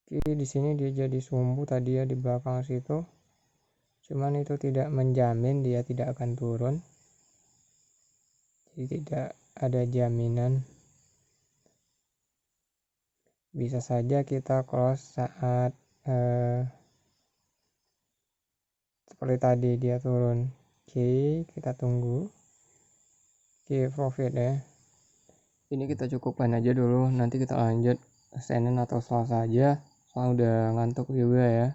Oke, di sini dia jadi sumbu tadi ya di belakang situ. Cuman itu tidak menjamin dia tidak akan turun. Jadi tidak ada jaminan. Bisa saja kita close saat seperti tadi dia turun. Oke, kita tunggu. Oke, profit ya. Ini kita cukupkan aja dulu. Nanti kita lanjut Senin atau Selasa aja. Soalnya udah ngantuk juga ya.